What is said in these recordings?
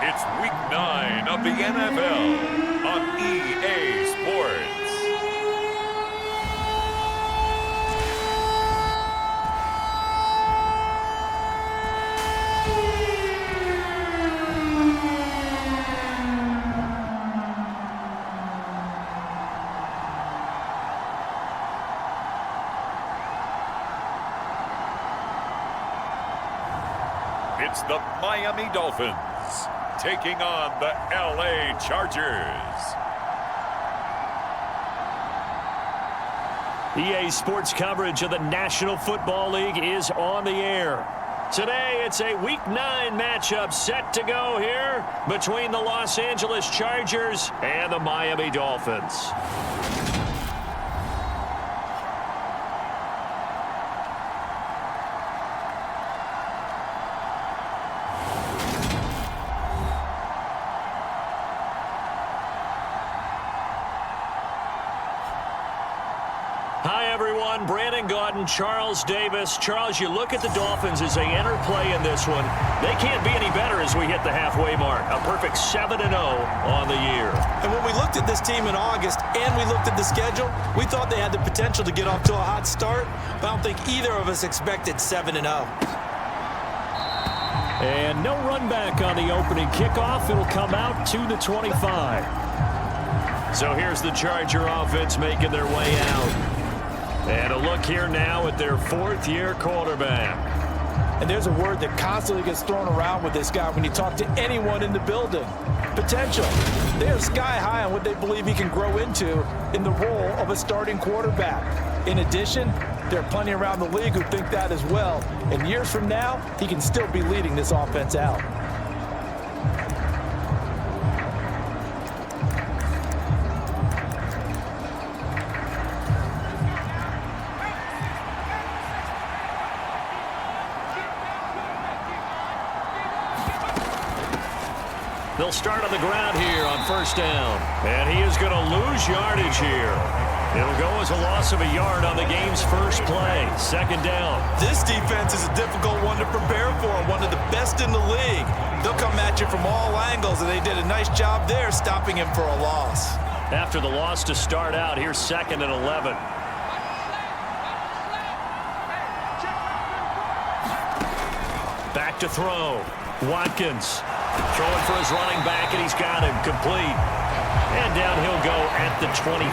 It's Week 9 of the NFL on EA Sports. It's the Miami Dolphins taking on the LA Chargers. EA Sports coverage of the National Football League is on the air. Today, it's a Week 9 matchup set to go here between the Los Angeles Chargers and the Miami Dolphins. Charles Davis. Charles, you look at the Dolphins as they enter play in this one. They can't be any better as we hit the halfway mark. A perfect 7-0 on the year. And when we looked at this team in August and we looked at the schedule, we thought they had the potential to get off to a hot start, but I don't think either of us expected 7-0. And no run back on the opening kickoff. It'll come out to the 25. So here's the Charger offense making their way out. And a look here now at their fourth-year quarterback. And there's a word that constantly gets thrown around with this guy when you talk to anyone in the building. Potential. They are sky high on what they believe he can grow into in the role of a starting quarterback. In addition, there are plenty around the league who think that as well. And years from now, he can still be leading this offense out. They'll start on the ground here on first down. And he is going to lose yardage here. It'll go as a loss of a yard on the game's first play. Second down. This defense is a difficult one to prepare for. One of the best in the league. They'll come at you from all angles, and they did a nice job there stopping him for a loss. After the loss to start out, here's 2nd and 11. Back to throw. Watkins. Throwing for his running back, and he's got him complete. And down he'll go at the 25.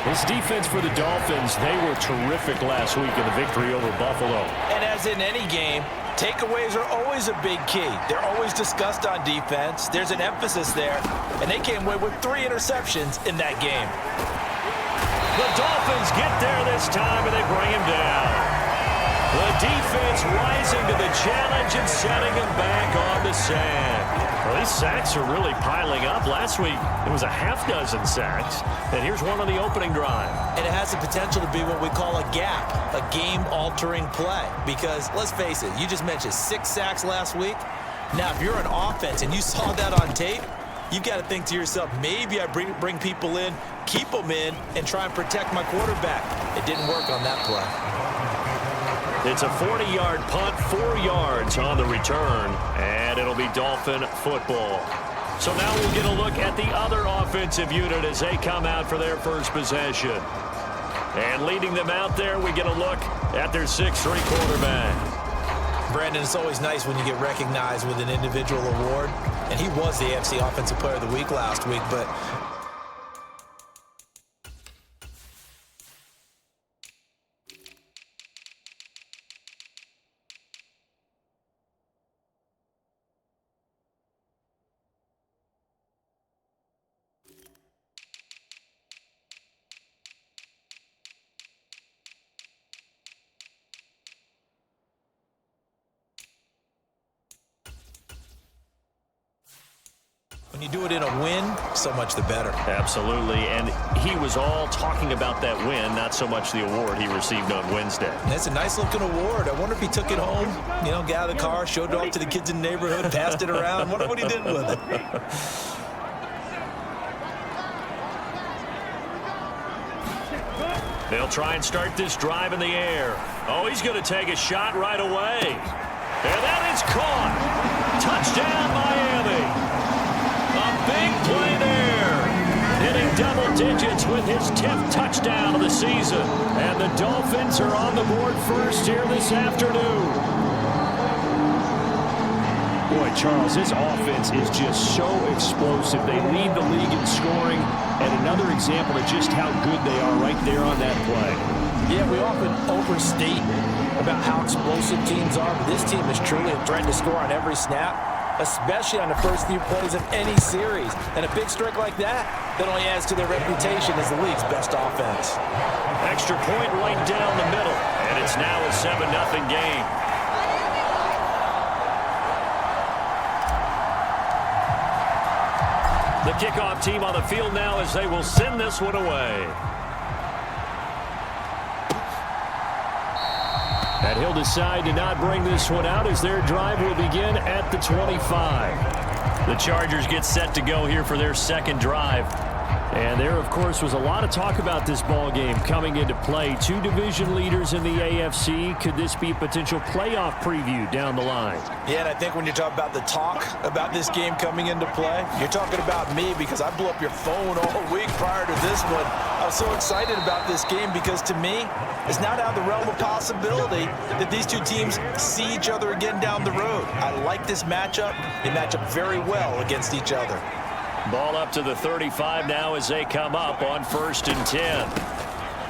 This defense for the Dolphins, they were terrific last week in the victory over Buffalo. And as in any game, takeaways are always a big key. They're always discussed on defense. There's an emphasis there, and they came away with 3 interceptions in that game. The Dolphins get there this time, and they bring him down. The defense rising to the challenge and setting him back on the sand. Well, these sacks are really piling up. Last week, it was a half-dozen sacks. And here's one on the opening drive. And it has the potential to be what we call a gap, a game-altering play. Because, let's face it, you just mentioned 6 sacks last week. Now, if you're an offense and you saw that on tape, you've got to think to yourself, maybe I bring people in, keep them in, and try and protect my quarterback. It didn't work on that play. It's a 40-yard punt, 4 yards on the return, and it'll be Dolphin football. So now we'll get a look at the other offensive unit as they come out for their first possession. And leading them out there, we get a look at their 6'3" quarterback. Brandon, it's always nice when you get recognized with an individual award, and he was the AFC Offensive Player of the Week last week, but when you do it in a win, so much the better. Absolutely, and he was all talking about that win, not so much the award he received on Wednesday. And that's a nice-looking award. I wonder if he took it home, you know, got out of the car, showed it off to the kids in the neighborhood, passed it around. I wonder what he did with it. They'll try and start this drive in the air. Oh, he's going to take a shot right away. And that is caught. Touchdown. Touchdown, Miami. A big play there. Hitting double digits with his 10th touchdown of the season. And the Dolphins are on the board first here this afternoon. Boy, Charles, this offense is just so explosive. They lead the league in scoring, and another example of just how good they are right there on that play. Yeah, we often overstate about how explosive teams are, but this team is truly a threat to score on every snap, especially on the first few plays of any series. And a big strike like that only adds to their reputation as the league's best offense. Extra point right down the middle, and it's now a 7-0 game. The kickoff team on the field now as they will send this one away. And he'll decide to not bring this one out as their drive will begin at the 25. The Chargers get set to go here for their second drive. And there, of course, was a lot of talk about this ball game coming into play. Two division leaders in the AFC. Could this be a potential playoff preview down the line? Yeah, and I think when you talk about the talk about this game coming into play, you're talking about me because I blew up your phone all week prior to this one. I was so excited about this game because, to me, it's not out of the realm of possibility that these two teams see each other again down the road. I like this matchup. They match up very well against each other. Ball up to the 35 now as they come up on 1st and 10.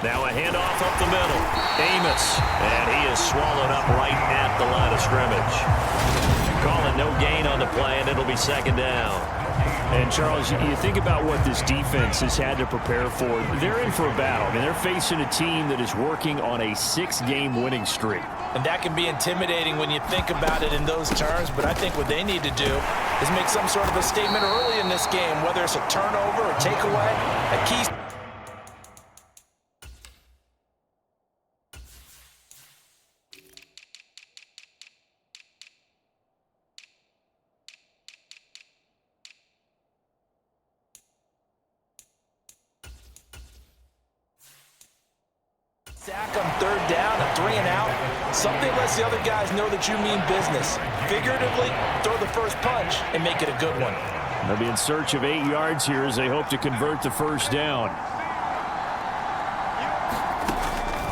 Now a handoff up the middle. Amos, and he is swallowed up right at the line of scrimmage. Calling no gain on the play, and it'll be 2nd down. And, Charles, you think about what this defense has had to prepare for. They're in for a battle. I mean, they're facing a team that is working on a 6-game winning streak. And that can be intimidating when you think about it in those terms, but I think what they need to do is make some sort of a statement early in this game, whether it's a turnover or takeaway, a key. Sack on 3rd down, a 3 and out. Something lets the other guys know that you mean business. Figuratively, throw the first punch and make it a good one. They'll be in search of 8 yards here as they hope to convert the 1st down.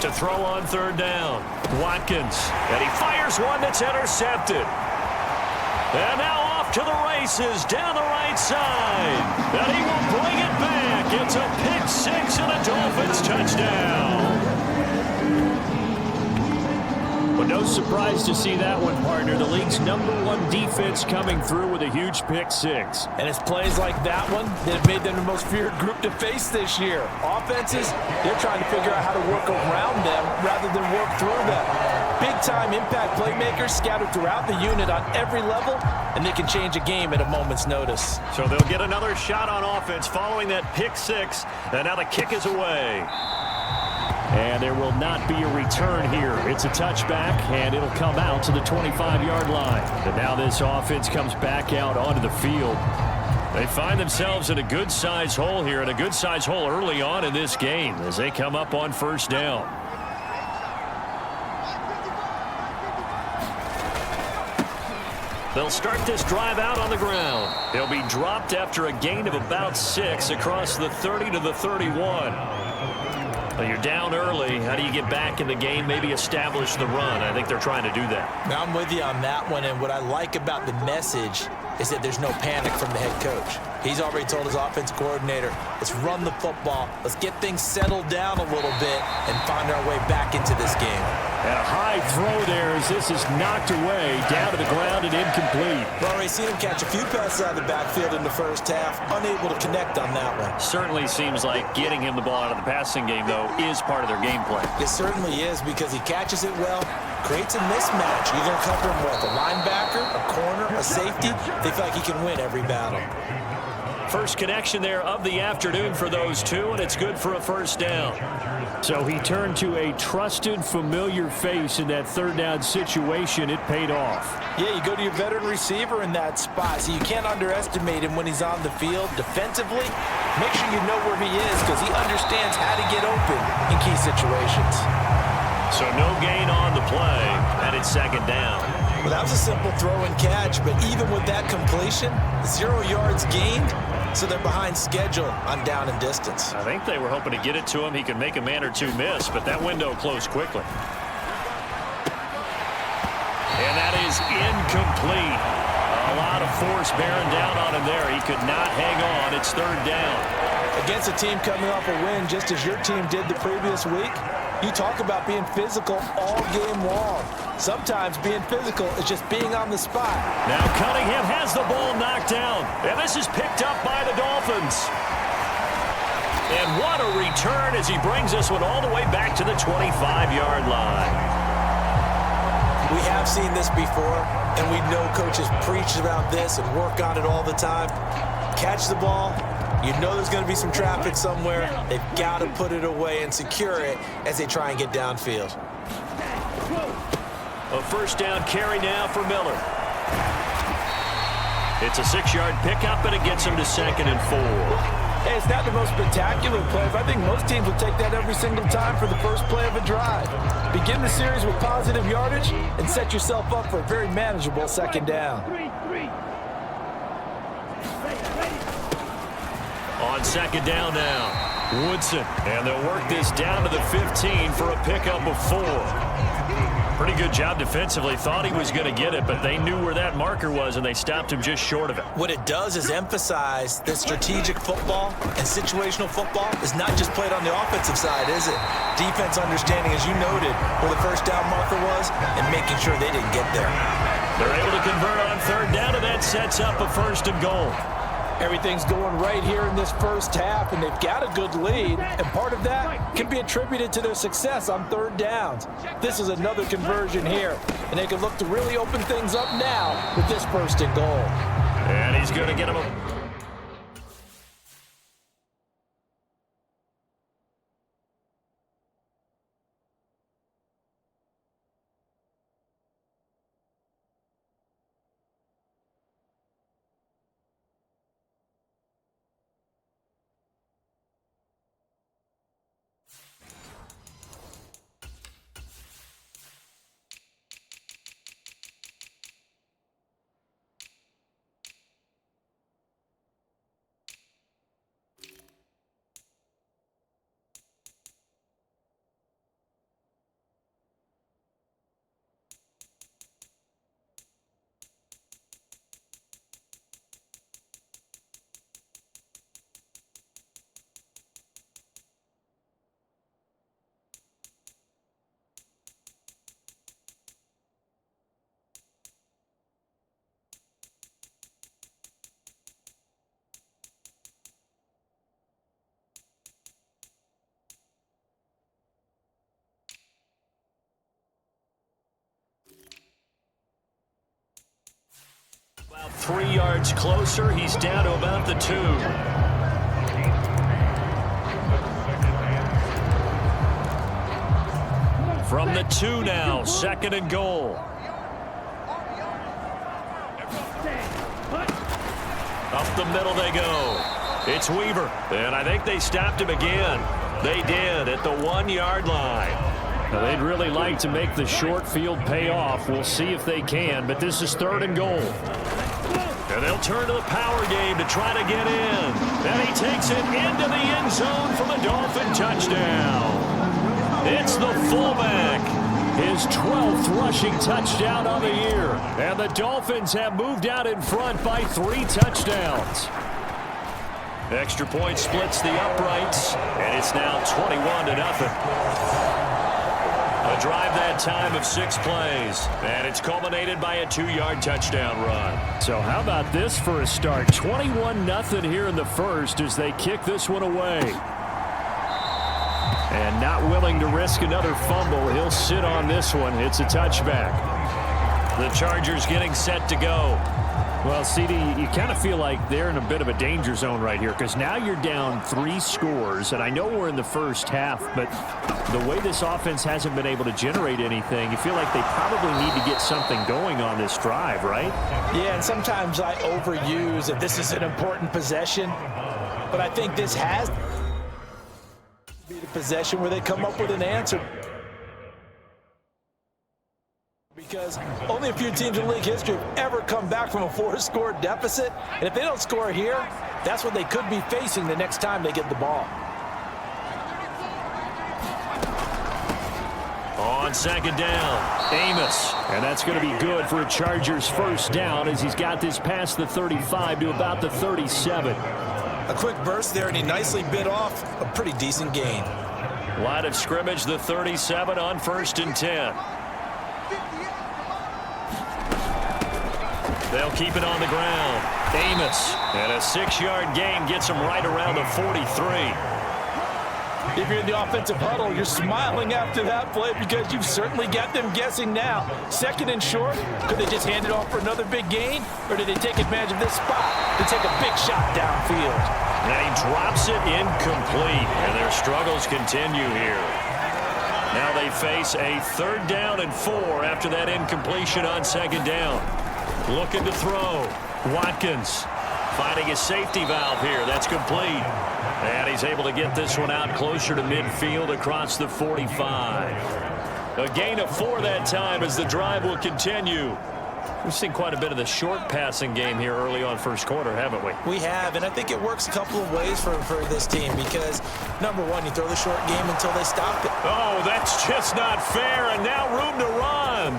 To throw on 3rd down, Watkins. And he fires one that's intercepted. And now off to the races down the right side. And he will bring it back. It's a pick-6 and a Dolphins touchdown. Well, no surprise to see that one, partner. The league's #1 defense coming through with a huge pick-6. And it's plays like that one that have made them the most feared group to face this year. Offenses, they're trying to figure out how to work around them rather than work through them. Big-time impact playmakers scattered throughout the unit on every level, and they can change a game at a moment's notice. So they'll get another shot on offense following that pick-6, and now the kick is away. And there will not be a return here. It's a touchback, and it'll come out to the 25-yard line. And now this offense comes back out onto the field. They find themselves in a good-sized hole here, and a good-sized hole early on in this game as they come up on 1st down. They'll start this drive out on the ground. They'll be dropped after a gain of about 6 across the 30 to the 31. Well, you're down early. How do you get back in the game, maybe establish the run? I think they're trying to do that. Now, I'm with you on that one, and what I like about the message is that there's no panic from the head coach. He's already told his offense coordinator, let's run the football, let's get things settled down a little bit and find our way back into this game. And a high throw there as this is knocked away, down to the ground and incomplete. We've already seen him catch a few passes out of the backfield in the first half, unable to connect on that one. Certainly seems like getting him the ball out of the passing game, though, is part of their game plan. It certainly is because he catches it well, creates a mismatch. You're going to cover him with a linebacker, a corner, a safety. They feel like he can win every battle. First connection there of the afternoon for those two, and it's good for a 1st down. So he turned to a trusted, familiar face in that 3rd down situation. It paid off. Yeah, you go to your veteran receiver in that spot, so you can't underestimate him when he's on the field. Defensively, make sure you know where he is because he understands how to get open in key situations. So no gain on the play, and it's 2nd down. Well, that was a simple throw and catch, but even with that completion, 0 yards gained, so they're behind schedule on down and distance. I think they were hoping to get it to him. He could make a man or two miss, but that window closed quickly. And that is incomplete. A lot of force bearing down on him there. He could not hang on. It's third down. Against a team coming off a win, just as your team did the previous week, you talk about being physical all game long. Sometimes being physical is just being on the spot. Now Cunningham has the ball knocked down. And this is picked up by the Dolphins. And what a return as he brings this one all the way back to the 25-yard line. We have seen this before, and we know coaches preach about this and work on it all the time. Catch the ball. You know there's going to be some traffic somewhere. They've got to put it away and secure it as they try and get downfield. A first down carry now for Miller. It's a 6-yard pickup, and it gets him to 2nd and 4. Hey, it's not the most spectacular play, but I think most teams will take that every single time for the first play of a drive. Begin the series with positive yardage and set yourself up for a very manageable 2nd down. On 2nd down now, Woodson. And they'll work this down to the 15 for a pickup of 4. Pretty good job defensively. Thought he was going to get it, but they knew where that marker was, and they stopped him just short of it. What it does is emphasize that strategic football and situational football is not just played on the offensive side, is it? Defense understanding, as you noted, where the first down marker was and making sure they didn't get there. They're able to convert on 3rd down, and that sets up a 1st and goal. Everything's going right here in this first half, and they've got a good lead, and part of that can be attributed to their success on 3rd downs. This is another conversion here, and they can look to really open things up now with this 1st and goal. And he's going to get him a... About 3 yards closer. He's down to about the 2. From the 2 now, 2nd and goal. Up the middle they go. It's Weaver, and I think they stopped him again. They did at the 1-yard line. Now, they'd really like to make the short field pay off. We'll see if they can, but this is 3rd and goal. And they'll turn to the power game to try to get in. And he takes it into the end zone for the Dolphin touchdown. It's the fullback. His 12th rushing touchdown of the year. And the Dolphins have moved out in front by 3 touchdowns. Extra point splits the uprights, and it's now 21-0. A drive that time of 6 plays, and it's culminated by a 2-yard touchdown run. So how about this for a start? 21-0 here in the first as they kick this one away. And not willing to risk another fumble, he'll sit on this one. It's a touchback. The Chargers getting set to go. Well, CD, you kind of feel like they're in a bit of a danger zone right here because now you're down 3 scores, and I know we're in the first half, but the way this offense hasn't been able to generate anything, you feel like they probably need to get something going on this drive, right? Yeah, and sometimes I overuse that this is an important possession, but I think this has to be the possession where they come up with an answer. Because only a few teams in league history have ever come back from a 4-score deficit. And if they don't score here, that's what they could be facing the next time they get the ball. On second down, Amos. And that's going to be good for a Chargers first down as he's got this past the 35 to about the 37. A quick burst there, and he nicely bit off a pretty decent gain. Line of scrimmage, the 37 on 1st and 10. They'll keep it on the ground. Amos. And a 6-yard gain gets him right around the 43. If you're in the offensive huddle, you're smiling after that play because you've certainly got them guessing now. 2nd and short, could they just hand it off for another big gain? Or did they take advantage of this spot to take a big shot downfield? And he drops it incomplete, and their struggles continue here. Now they face a 3rd down and 4 after that incompletion on 2nd down. Looking to throw. Watkins finding a safety valve here. That's complete. And he's able to get this one out closer to midfield across the 45. A gain of 4 that time as the drive will continue. We've seen quite a bit of the short passing game here early on first quarter, haven't we? We have, and I think it works a couple of ways for this team because, number one, you throw the short game until they stop it. Oh, that's just not fair, and now room to run.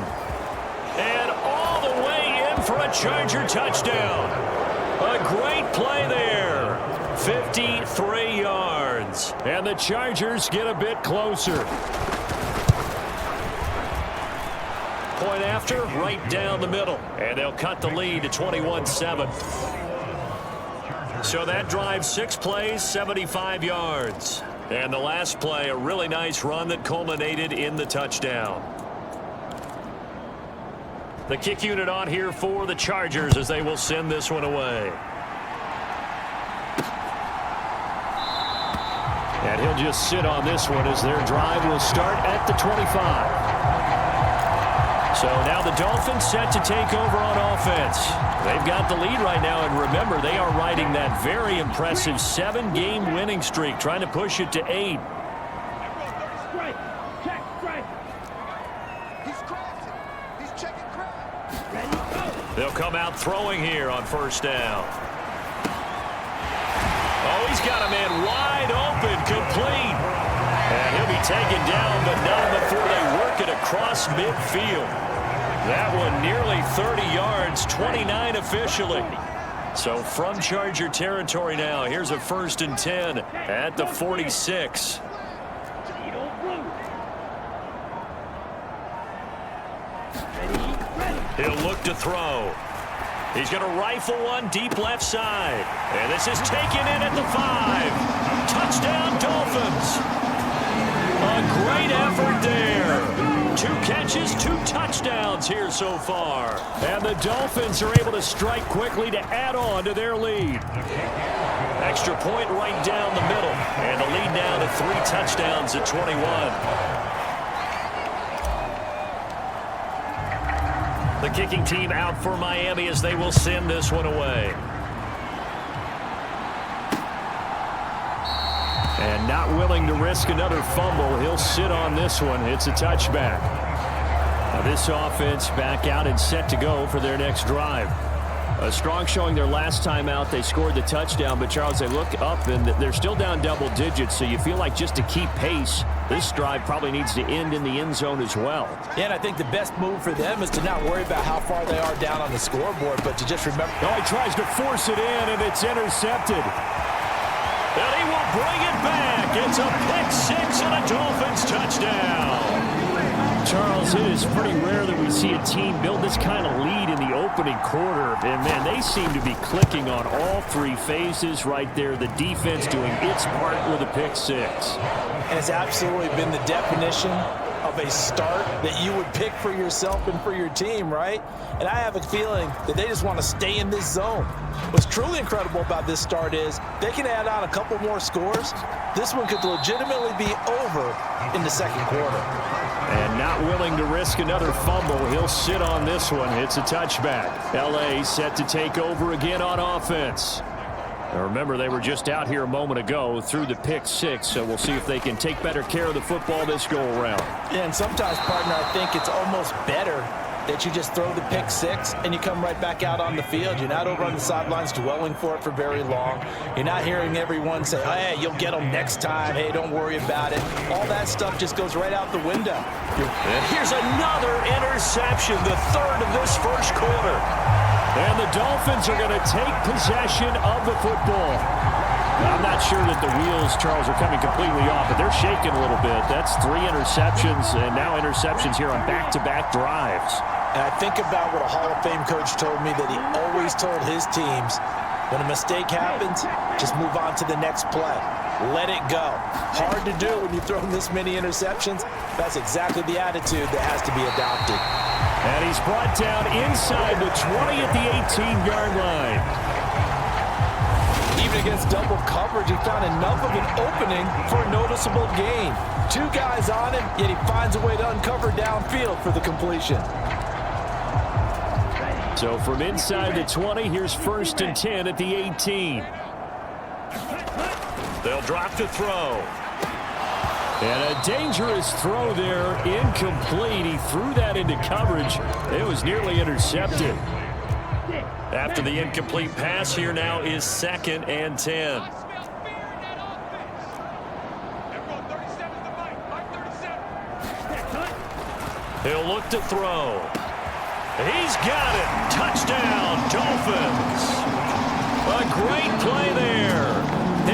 And all the way in for a Charger touchdown. A great play there. 53 yards. And the Chargers get a bit closer. Point after, right down the middle. And they'll cut the lead to 21-7. So that drive, 6 plays, 75 yards. And the last play, a really nice run that culminated in the touchdown. The kick unit on here for the Chargers as they will send this one away. And he'll just sit on this one as their drive will start at the 25. So now the Dolphins set to take over on offense. They've got the lead right now, and remember, they are riding that very impressive 7-game winning streak, trying to push it to 8. They'll come out throwing here on 1st down. Oh, he's got a man wide open, complete. And he'll be taken down, but not before they work it across midfield. That one nearly 30 yards, 29 officially. So from Charger territory now, here's a 1st and 10 at the 46. He'll look to throw. He's going to rifle one deep left side. And this is taken in at the 5. Touchdown, Dolphins. A great effort there. 2 catches, 2 touchdowns here so far. And the Dolphins are able to strike quickly to add on to their lead. Extra point right down the middle. And the lead now to 3 touchdowns at 21. The kicking team out for Miami as they will send this one away. And not willing to risk another fumble, he'll sit on this one. It's a touchback. Now this offense back out and set to go for their next drive. A strong showing their last time out. They scored the touchdown, but Charles, they look up and they're still down double digits, so you feel like just to keep pace, this drive probably needs to end in the end zone as well. Yeah, and I think the best move for them is to not worry about how far they are down on the scoreboard, but to just remember. Oh, he tries to force it in, and it's intercepted. And he will bring it back. It's a pick 6 and a Dolphins touchdown. Charles, it is pretty rare that we see a team build this kind of lead in the opening quarter. And, man, they seem to be clicking on all 3 phases right there. The defense doing its part with a pick 6. And it's absolutely been the definition of a start that you would pick for yourself and for your team, right? And I have a feeling that they just want to stay in this zone. What's truly incredible about this start is they can add on a couple more scores. This one could legitimately be over in the 2nd quarter. And not willing to risk another fumble, he'll sit on this one. It's a touchback. L.A. set to take over again on offense. Now remember, they were just out here a moment ago through the pick 6, so we'll see if they can take better care of the football this go-around. Yeah, and sometimes, partner, I think it's almost better that you just throw the pick six and you come right back out on the field. You're not over on the sidelines dwelling for it for very long. You're not hearing everyone say, oh, hey, you'll get them next time. Hey, don't worry about it. All that stuff just goes right out the window. And here's another interception, the third of this first quarter. And the Dolphins are going to take possession of the football. I'm not sure that the wheels, Charles, are coming completely off, but they're shaking a little bit. That's 3 interceptions, and now interceptions here on back-to-back drives. And I think about what a Hall of Fame coach told me that he always told his teams, when a mistake happens, just move on to the next play. Let it go. Hard to do when you throw this many interceptions. That's exactly the attitude that has to be adopted. And he's brought down inside the 20 at the 18-yard line. Even against double coverage, he found enough of an opening for a noticeable gain. 2 guys on him, yet he finds a way to uncover downfield for the completion. So from inside the 20, here's 1st and 10 at the 18. They'll drop to throw. And a dangerous throw there, incomplete. He threw that into coverage. It was nearly intercepted. After the incomplete pass, here now is 2nd and 10. He'll look to throw. He's got it. Touchdown, Dolphins. A great play there.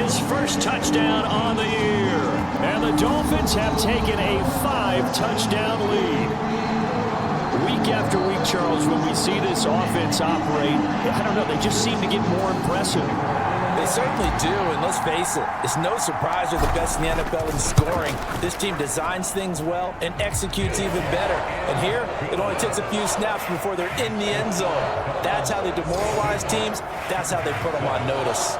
His first touchdown on the year. And the Dolphins have taken a 5-touchdown lead. Week after week, Charles, when we see this offense operate, I don't know, they just seem to get more impressive. They certainly do, and let's face it, it's no surprise they're the best in the NFL in scoring. This team designs things well and executes even better. And here, it only takes a few snaps before they're in the end zone. That's how they demoralize teams. That's how they put them on notice.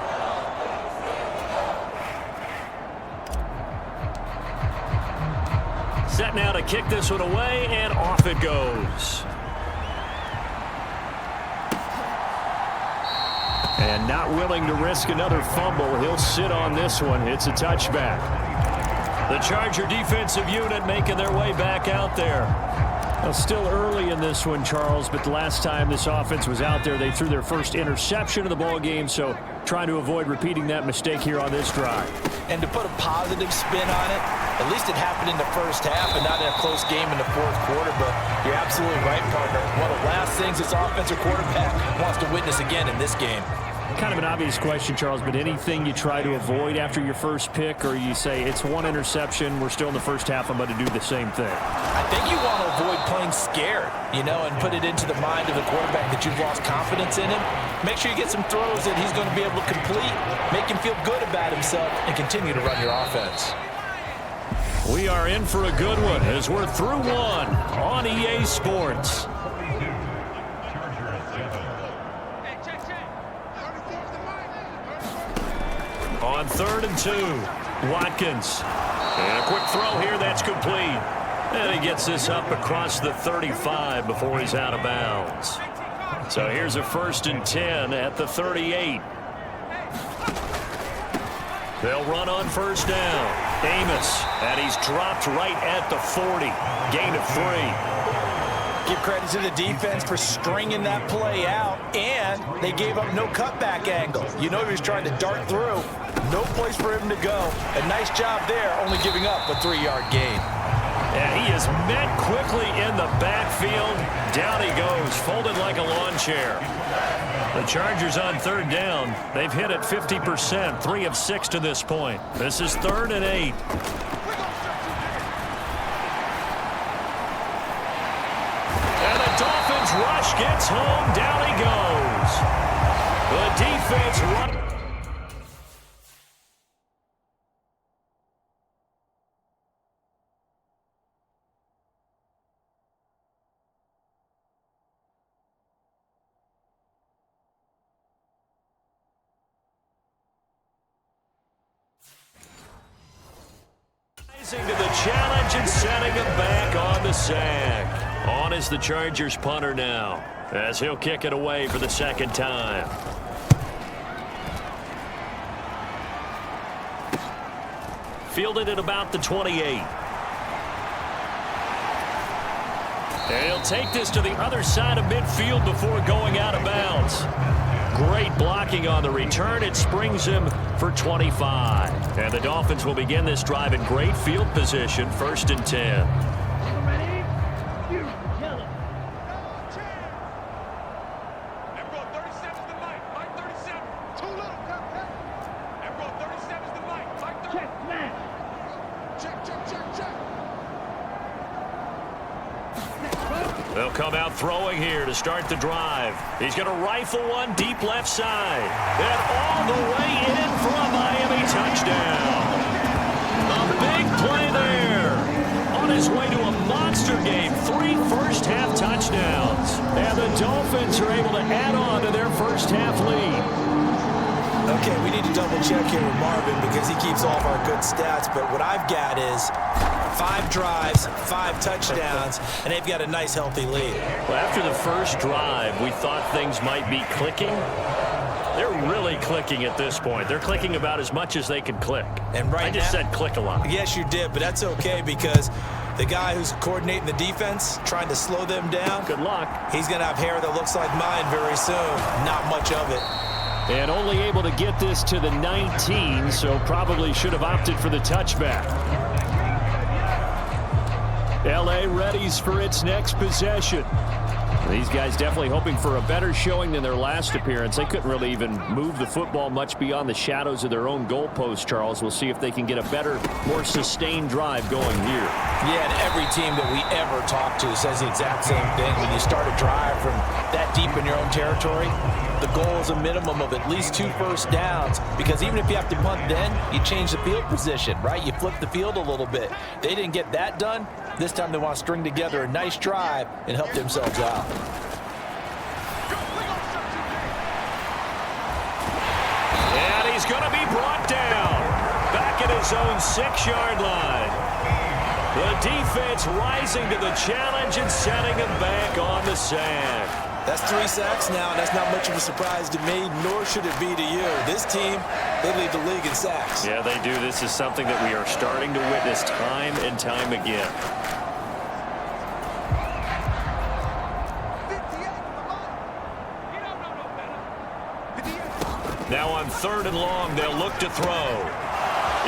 Set now to kick this one away, and off it goes. And not willing to risk another fumble, he'll sit on this one. It's a touchback. The Charger defensive unit making their way back out there. Well, still early in this one, Charles, but the last time this offense was out there, they threw their first interception of the ball game, so trying to avoid repeating that mistake here on this drive. And to put a positive spin on it, at least it happened in the first half and not in a close game in the fourth quarter, but you're absolutely right, partner. One of the last things this offensive quarterback wants to witness again in this game. Kind of an obvious question, Charles, but anything you try to avoid after your first pick, or you say it's 1 interception, we're still in the first half, I'm going to do the same thing? I think you want to avoid playing scared, and put it into the mind of the quarterback that you've lost confidence in him. Make sure you get some throws that he's going to be able to complete, make him feel good about himself, and continue to run your offense. We are in for a good one as we're through one on EA Sports. On 3rd and 2, Watkins. And a quick throw here, that's complete. And he gets this up across the 35 before he's out of bounds. So here's a 1st and 10 at the 38. They'll run on 1st down. Amos, and he's dropped right at the 40. Gain of 3. Give credit to the defense for stringing that play out, and they gave up no cutback angle. He was trying to dart through. No place for him to go. A nice job there, only giving up a 3-yard gain. And he is met quickly in the backfield. Down he goes, folded like a lawn chair. The Chargers on 3rd down. They've hit it 50%, 3 of 6 to this point. This is 3rd and 8. Rush gets home, down he goes. The defense run. Rising to the challenge and setting him back on the sack. On is the Chargers punter now, as he'll kick it away for the 2nd time. Fielded at about the 28. And he'll take this to the other side of midfield before going out of bounds. Great blocking on the return. It springs him for 25. And the Dolphins will begin this drive in great field position, 1st and 10. They'll come out throwing here to start the drive. He's going to rifle one deep left side. And all the way in for a Miami touchdown. A big play there. On his way to a monster game. 3 first-half touchdowns. And the Dolphins are able to add on to their first-half lead. Okay, we need to double-check here with Marvin because he keeps all of our good stats. But what I've got is 5 drives, 5 touchdowns, and they've got a nice, healthy lead. Well, after the first drive, we thought things might be clicking. They're really clicking at this point. They're clicking about as much as they can click. And right I just said click a lot. Yes, you did, but that's okay because the guy who's coordinating the defense, trying to slow them down, good luck. He's going to have hair that looks like mine very soon. Not much of it. And only able to get this to the 19, so probably should have opted for the touchback. L.A. readies for its next possession. These guys definitely hoping for a better showing than their last appearance. They couldn't really even move the football much beyond the shadows of their own goalpost, Charles. We'll see if they can get a better, more sustained drive going here. Yeah, and every team that we ever talk to says the exact same thing. When you start a drive from that deep in your own territory, the goal is a minimum of at least 2 first downs, because even if you have to punt then, you change the field position, right? You flip the field a little bit. They didn't get that done. This time they want to string together a nice drive and help themselves out. And he's going to be brought down back at his own 6-yard line. The defense rising to the challenge and setting him back on the sack. That's 3 sacks now, and that's not much of a surprise to me, nor should it be to you. This team, they lead the league in sacks. Yeah, they do. This is something that we are starting to witness time and time again. Now on 3rd and long, they'll look to throw.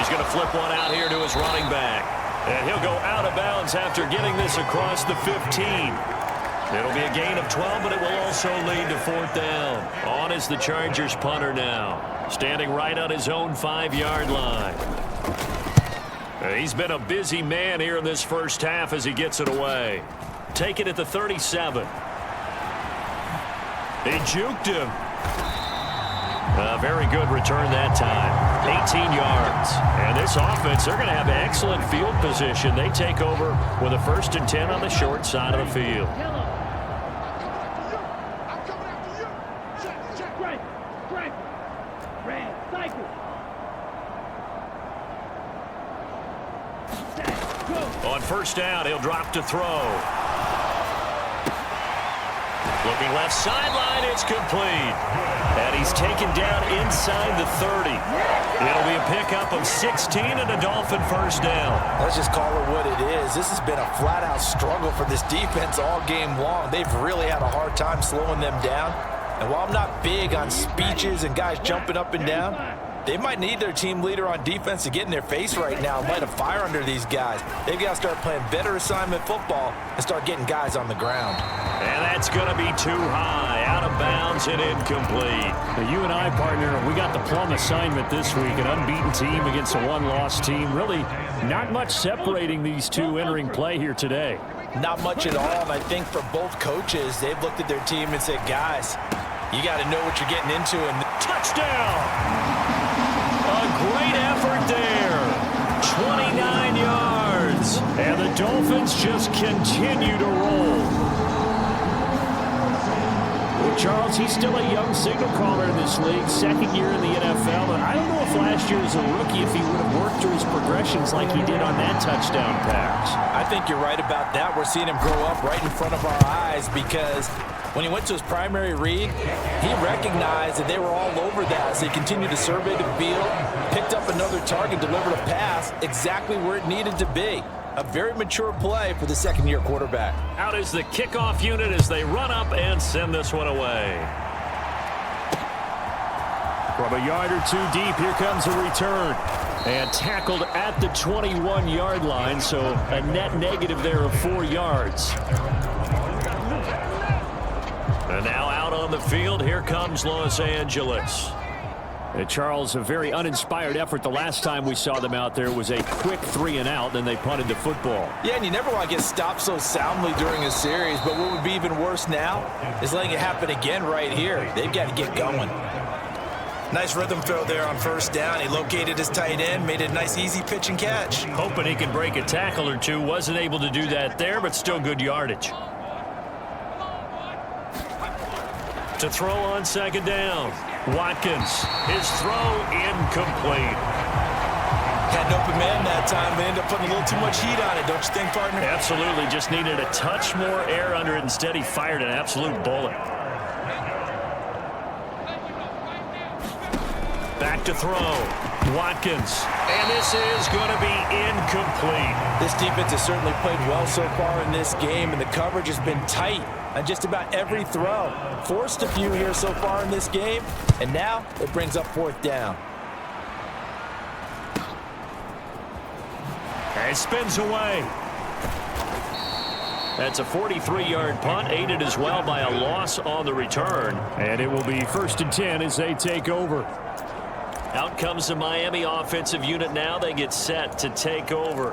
He's going to flip one out here to his running back. And he'll go out of bounds after getting this across the 15. It'll be a gain of 12, but it will also lead to 4th down. On is the Chargers punter now, standing right on his own 5-yard line. He's been a busy man here in this first half as he gets it away. Take it at the 37. He juked him. A very good return that time. 18 yards. And this offense, they're going to have excellent field position. They take over with a 1st and 10 on the short side of the field. On 1st down, he'll drop to throw. Looking left sideline, it's complete. And he's taken down inside the 30. It'll be a pickup of 16 and a Dolphin 1st down. Let's just call it what it is. This has been a flat-out struggle for this defense all game long. They've really had a hard time slowing them down. And while I'm not big on speeches and guys jumping up and down, they might need their team leader on defense to get in their face right now and light a fire under these guys. They've got to start playing better assignment football and start getting guys on the ground. And that's going to be too high, out of bounds and incomplete. Now, you and I, partner, we got the plum assignment this week, an unbeaten team against a one-loss team. Really not much separating these two entering play here today. Not much at all, and I think for both coaches, they've looked at their team and said, guys, you got to know what you're getting into. And touchdown! A great effort there. 29 yards. And the Dolphins just continue to roll. Well, Charles, he's still a young signal caller in this league, 2nd year in the NFL. And I don't know if last year as a rookie, if he would have worked through his progressions like he did on that touchdown pass. I think you're right about that. We're seeing him grow up right in front of our eyes because when he went to his primary read, he recognized that they were all over that. So he continued to survey the field, picked up another target, delivered a pass exactly where it needed to be. A very mature play for the second-year quarterback. Out is the kickoff unit as they run up and send this one away. From a yard or two deep, here comes a return. And tackled at the 21-yard line, so a net negative there of 4 yards. And now out on the field, here comes Los Angeles. Charles, a very uninspired effort. The last time we saw them out there was a quick 3-and-out, then they punted the football. Yeah, and you never want to get stopped so soundly during a series, but what would be even worse now is letting it happen again right here. They've got to get going. Nice rhythm throw there on first down. He located his tight end, made a nice easy pitch and catch. Hoping he can break a tackle or two. Wasn't able to do that there, but still good yardage. To throw on second down. Watkins, his throw incomplete. Had an open man that time, but ended up putting a little too much heat on it, don't you think, partner? Absolutely, just needed a touch more air under it. Instead, he fired an absolute bullet. Back to throw. Watkins, and this is going to be incomplete. This defense has certainly played well so far in this game, and the coverage has been tight on just about every throw. Forced a few here so far in this game, and now it brings up fourth down. And spins away. That's a 43-yard punt, aided as well by a loss on the return. And it will be 1st and 10 as they take over. Out comes the Miami offensive unit now. They get set to take over.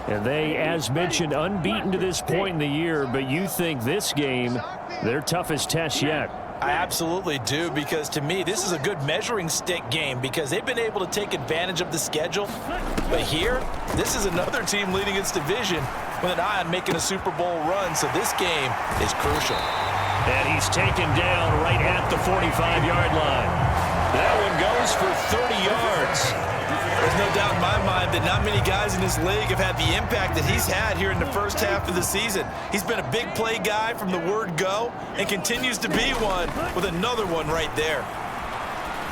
And they, as mentioned, unbeaten to this point in the year, but you think this game, their toughest test yet. I absolutely do, because to me, this is a good measuring stick game because they've been able to take advantage of the schedule. But here, this is another team leading its division with an eye on making a Super Bowl run, so this game is crucial. And he's taken down right at the 45-yard line. That one goes for 30 yards. There's no doubt in my mind that not many guys in this league have had the impact that he's had here in the first half of the season. He's been a big play guy from the word go and continues to be one with another one right there.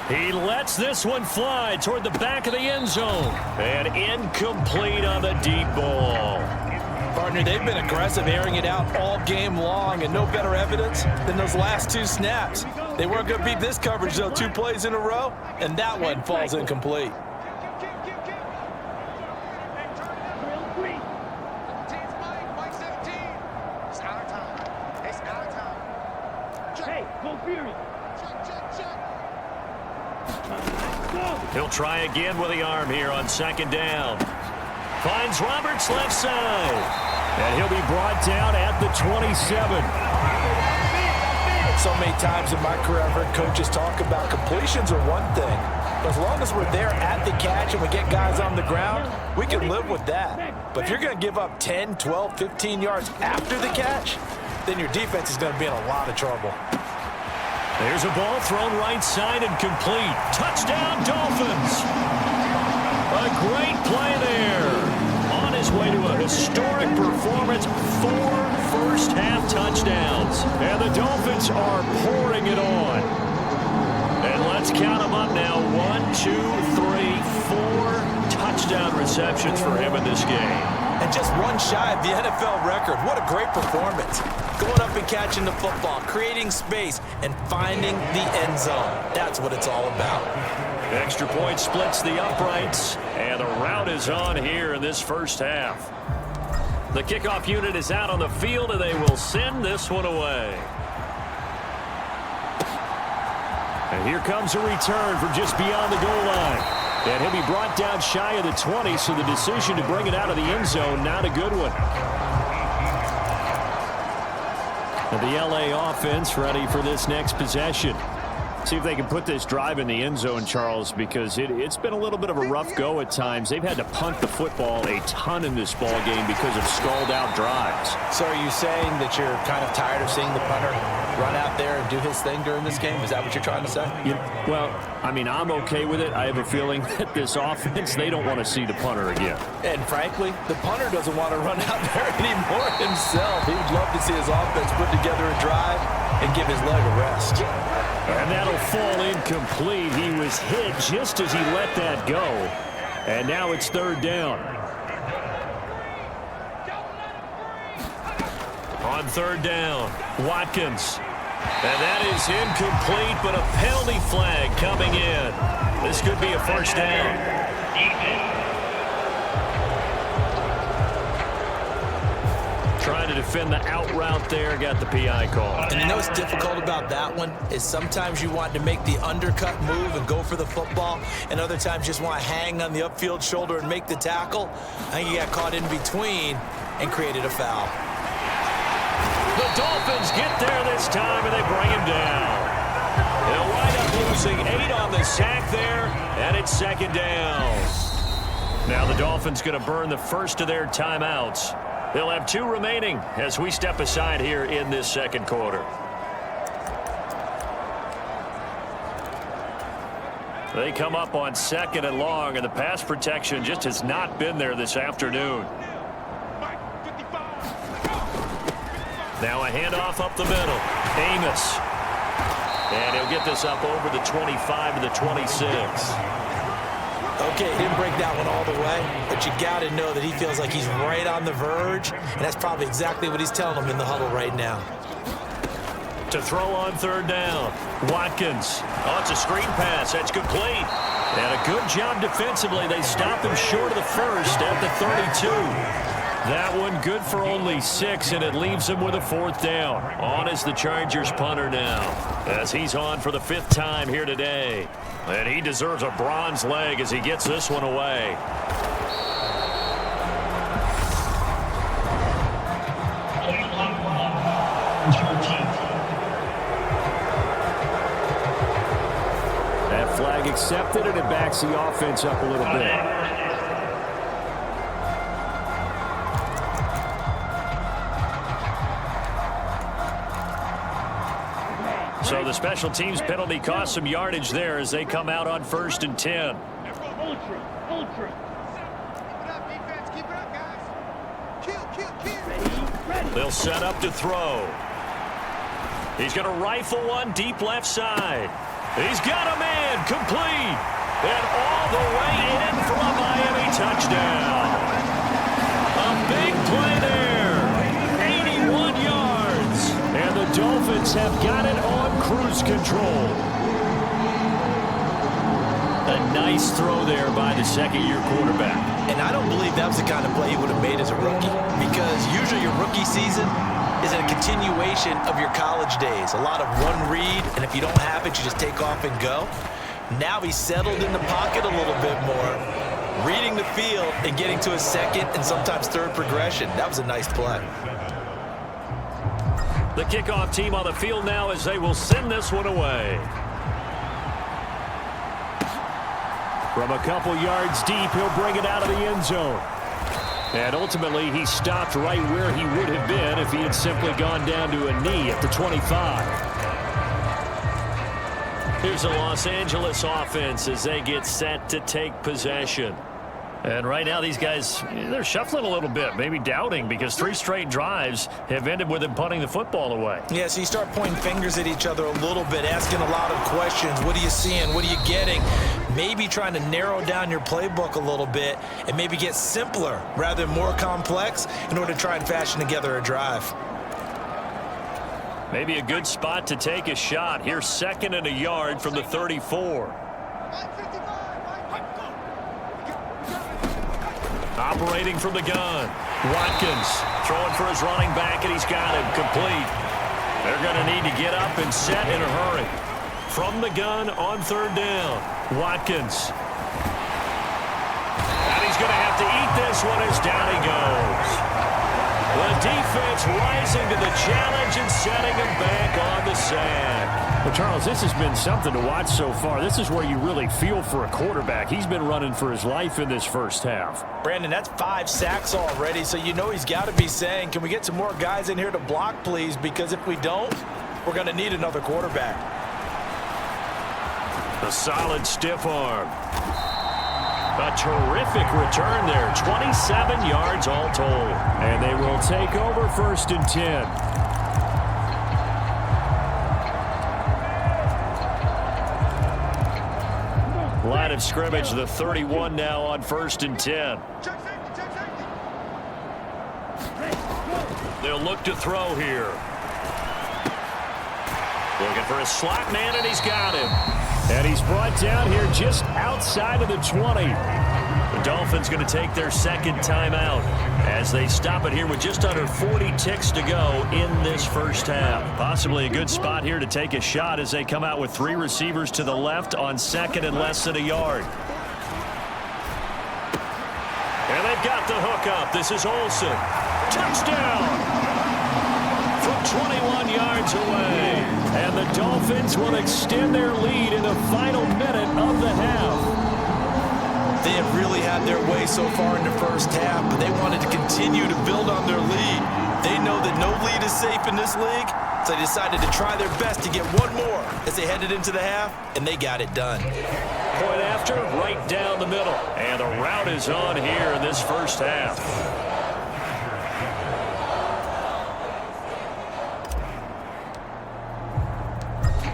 He lets this one fly toward the back of the end zone. And incomplete on the deep ball. Partner, they've been aggressive, airing it out all game long, and no better evidence than those last 2 snaps. They weren't going to beat this coverage, though, 2 plays in a row, and that one falls incomplete. He'll try again with the arm here on second down. Finds Roberts left side. And he'll be brought down at the 27. So many times in my career I've heard coaches talk about completions are one thing. But as long as we're there at the catch and we get guys on the ground, we can live with that. But if you're going to give up 10, 12, 15 yards after the catch, then your defense is going to be in a lot of trouble. There's a ball thrown right side and complete. Touchdown, Dolphins. A great play there. On his way to a historic performance, 4 first-half touchdowns. And the Dolphins are pouring it on. And let's count them up now. 1, 2, 3, 4 touchdown receptions for him in this game. And just one shy of the NFL record. What a great performance. Going up and catching the football, creating space, and finding the end zone. That's what it's all about. Extra point splits the uprights, and the route is on here in this first half. The kickoff unit is out on the field, and they will send this one away. And here comes a return from just beyond the goal line. And he'll be brought down shy of the 20, so the decision to bring it out of the end zone, not a good one. And the LA offense ready for this next possession. See if they can put this drive in the end zone, Charles, because it's been a little bit of a rough go at times. They've had to punt the football a ton in this ball game because of stalled-out drives. So are you saying that you're kind of tired of seeing the punter run out there and do his thing during this game? Is that what you're trying to say? Well, I mean, I'm okay with it. I have a feeling that this offense, they don't want to see the punter again. And frankly, the punter doesn't want to run out there anymore himself. He would love to see his offense put together a drive and give his leg a rest. And that'll fall incomplete. He was hit just as he let that go. And now it's third down. On third down, Watkins. And that is incomplete, but a penalty flag coming in. This could be a first down. Trying to defend the out route there, got the PI call. And you know what's difficult about that one is sometimes you want to make the undercut move and go for the football, and other times you just want to hang on the upfield shoulder and make the tackle. I think he got caught in between and created a foul. The Dolphins get there this time, and they bring him down. They'll wind up losing 8 on the sack there, and it's second down. Now the Dolphins going to burn the first of their timeouts. They'll have 2 remaining as we step aside here in this second quarter. They come up on second and long, and the pass protection just has not been there this afternoon. Now a handoff up the middle. Amos. And he'll get this up over the 25 to the 26. Okay, he didn't break that one all the way, but you got to know that he feels like he's right on the verge, and that's probably exactly what he's telling him in the huddle right now. To throw on third down, Watkins. Oh, it's a screen pass. That's complete. And a good job defensively. They stop him short of the first at the 32. That one good for only 6, and it leaves him with a 4th down. On is the Chargers punter now, as he's on for the 5th time here today. And he deserves a bronze leg as he gets this one away. That flag accepted, and it backs the offense up a little bit. So the special teams penalty cost some yardage there as they come out on 1st and 10. They'll set up to throw. He's going to rifle one deep left side. He's got a man complete. And all the way in for a Miami touchdown. A big play there. 81 yards. And the Dolphins have got it on cruise control. A nice throw there by the second-year quarterback. And I don't believe that was the kind of play he would have made as a rookie, because usually your rookie season is a continuation of your college days. A lot of one read, and if you don't have it, you just take off and go. Now he's settled in the pocket a little bit more, reading the field and getting to his second and sometimes third progression. That was a nice play. The kickoff team on the field now as they will send this one away. From a couple yards deep, he'll bring it out of the end zone. And ultimately, he stopped right where he would have been if he had simply gone down to a knee at the 25. Here's the Los Angeles offense as they get set to take possession. And right now, these guys, they're shuffling a little bit, maybe doubting, because 3 straight drives have ended with them punting the football away. Yeah, so you start pointing fingers at each other a little bit, asking a lot of questions. What are you seeing? What are you getting? Maybe trying to narrow down your playbook a little bit and maybe get simpler rather than more complex in order to try and fashion together a drive. Maybe a good spot to take a shot. Here's 2nd and a yard from the 34. Operating from the gun. Watkins throwing for his running back, and he's got him complete. They're going to need to get up and set in a hurry. From the gun on 3rd down. Watkins. And he's going to have to eat this one as down he goes. The defense rising to the challenge and setting him back on the sack. Well, Charles, this has been something to watch so far. This is where you really feel for a quarterback. He's been running for his life in this first half. Brandon, that's 5 sacks already, so you know he's got to be saying, can we get some more guys in here to block, please? Because if we don't, we're going to need another quarterback. A solid stiff arm. A terrific return there. 27 yards all told. And they will take over 1st and 10. Line of scrimmage, the 31 now on 1st and 10. they'll look to throw here. Looking for a slot man, and he's got him. And he's brought down here just outside of the 20. The Dolphins going to take their second timeout as they stop it here with just under 40 ticks to go in this first half. Possibly a good spot here to take a shot as they come out with 3 receivers to the left on second and less than a yard. And they've got the hook up. This is Olsen. Touchdown! From 21 yards away. And the Dolphins will extend their lead in the final minute of the half. They have really had their way so far in the first half, but they wanted to continue to build on their lead. They know that no lead is safe in this league, so they decided to try their best to get one more as they headed into the half, and they got it done. Point after, right down the middle. And the route is on here in this first half.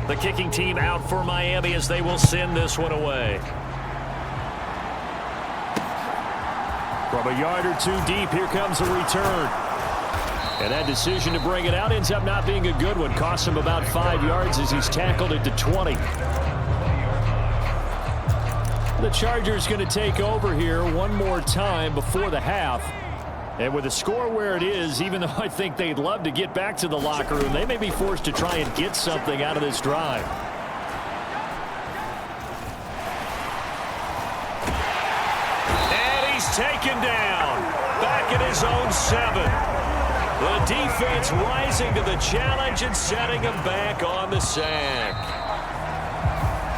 The kicking team out for Miami as they will send this one away. From a yard or 2 deep, here comes a return. And that decision to bring it out ends up not being a good one. Costs him about 5 yards as he's tackled at the 20. The Chargers going to take over here one more time before the half. And with the score where it is, even though I think they'd love to get back to the locker room, they may be forced to try and get something out of this drive. And he's taken down. Back at his own 7. The defense rising to the challenge and setting him back on the sack.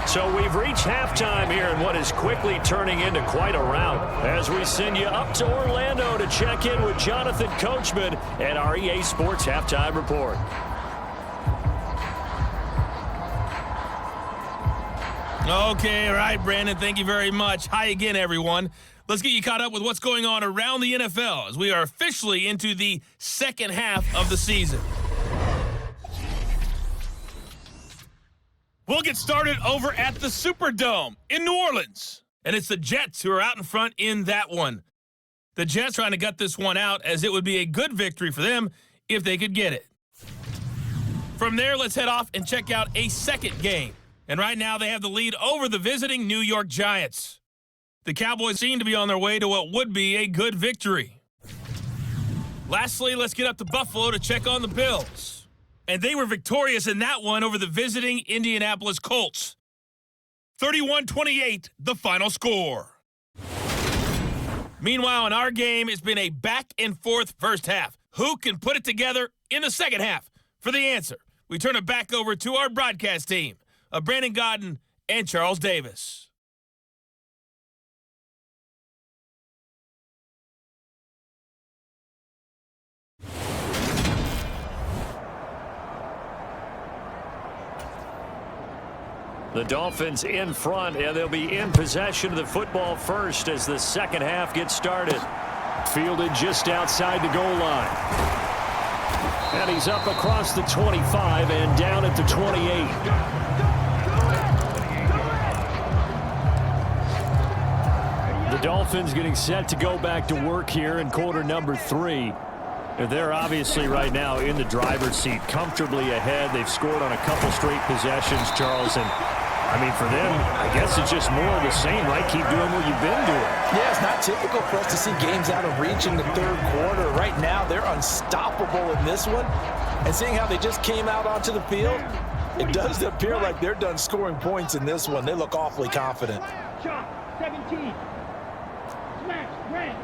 So we've reached halftime here in what is quickly turning into quite a rout as we send you up to Orlando to check in with Jonathan Coachman at our EA Sports Halftime Report. Okay, all right, Brandon, thank you very much. Hi again, everyone. Let's get you caught up with what's going on around the NFL as we are officially into the second half of the season. We'll get started over at the Superdome in New Orleans. And it's the Jets who are out in front in that one. The Jets trying to gut this one out as it would be a good victory for them if they could get it. From there, let's head off and check out a second game. And right now they have the lead over the visiting New York Giants. The Cowboys seem to be on their way to what would be a good victory. Lastly, let's get up to Buffalo to check on the Bills. And they were victorious in that one over the visiting Indianapolis Colts. 31-28, the final score. Meanwhile, in our game, it's been a back-and-forth first half. Who can put it together in the second half? For the answer, we turn it back over to our broadcast team of Brandon Godden and Charles Davis. The Dolphins in front, and they'll be in possession of the football first as the second half gets started. Fielded just outside the goal line. And he's up across the 25 and down at the 28. The Dolphins getting set to go back to work here in quarter number 3. They're obviously right now in the driver's seat, comfortably ahead. They've scored on a couple straight possessions, Charles, and I mean, for them, I guess it's just more of the same, right? Keep doing what you've been doing. Yeah, it's not typical for us to see games out of reach in the third quarter. Right now, they're unstoppable in this one. And seeing how they just came out onto the field, it does appear like they're done scoring points in this one. They look awfully confident. Shot, 17. Smash, ran.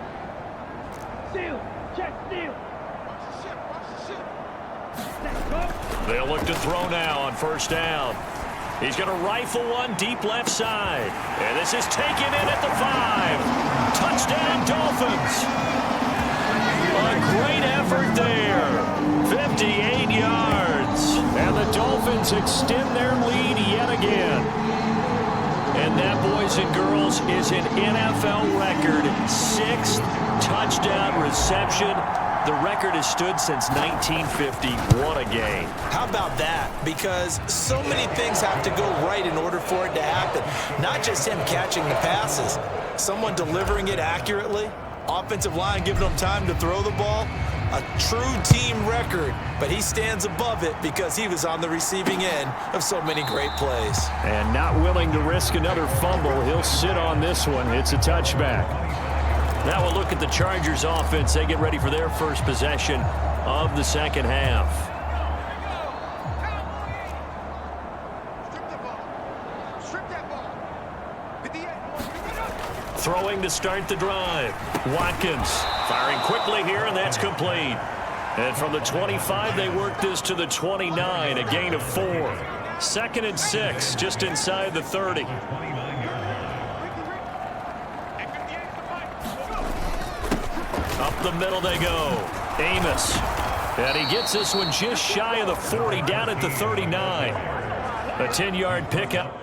Seal, check, steal. They'll look to throw now on first down. He's going to rifle one deep left side. And this is taken in at the 5. Touchdown, Dolphins. A great effort there. 58 yards. And the Dolphins extend their lead yet again. And that, boys and girls, is an NFL record 6th touchdown reception. The record has stood since 1950. What a game. How about that? Because so many things have to go right in order for it to happen. Not just him catching the passes. Someone delivering it accurately. Offensive line giving them time to throw the ball. A true team record, but he stands above it because he was on the receiving end of so many great plays. And not willing to risk another fumble, he'll sit on this one. It's a touchback. Now we'll look at the Chargers offense. They get ready for their first possession of the second half. Throwing to start the drive. Watkins firing quickly here, and that's complete. And from the 25, they work this to the 29, a gain of 4. 2nd and 6, just inside the 30. Up the middle they go. Amos. And he gets this one just shy of the 40, down at the 39. A 10-yard pickup.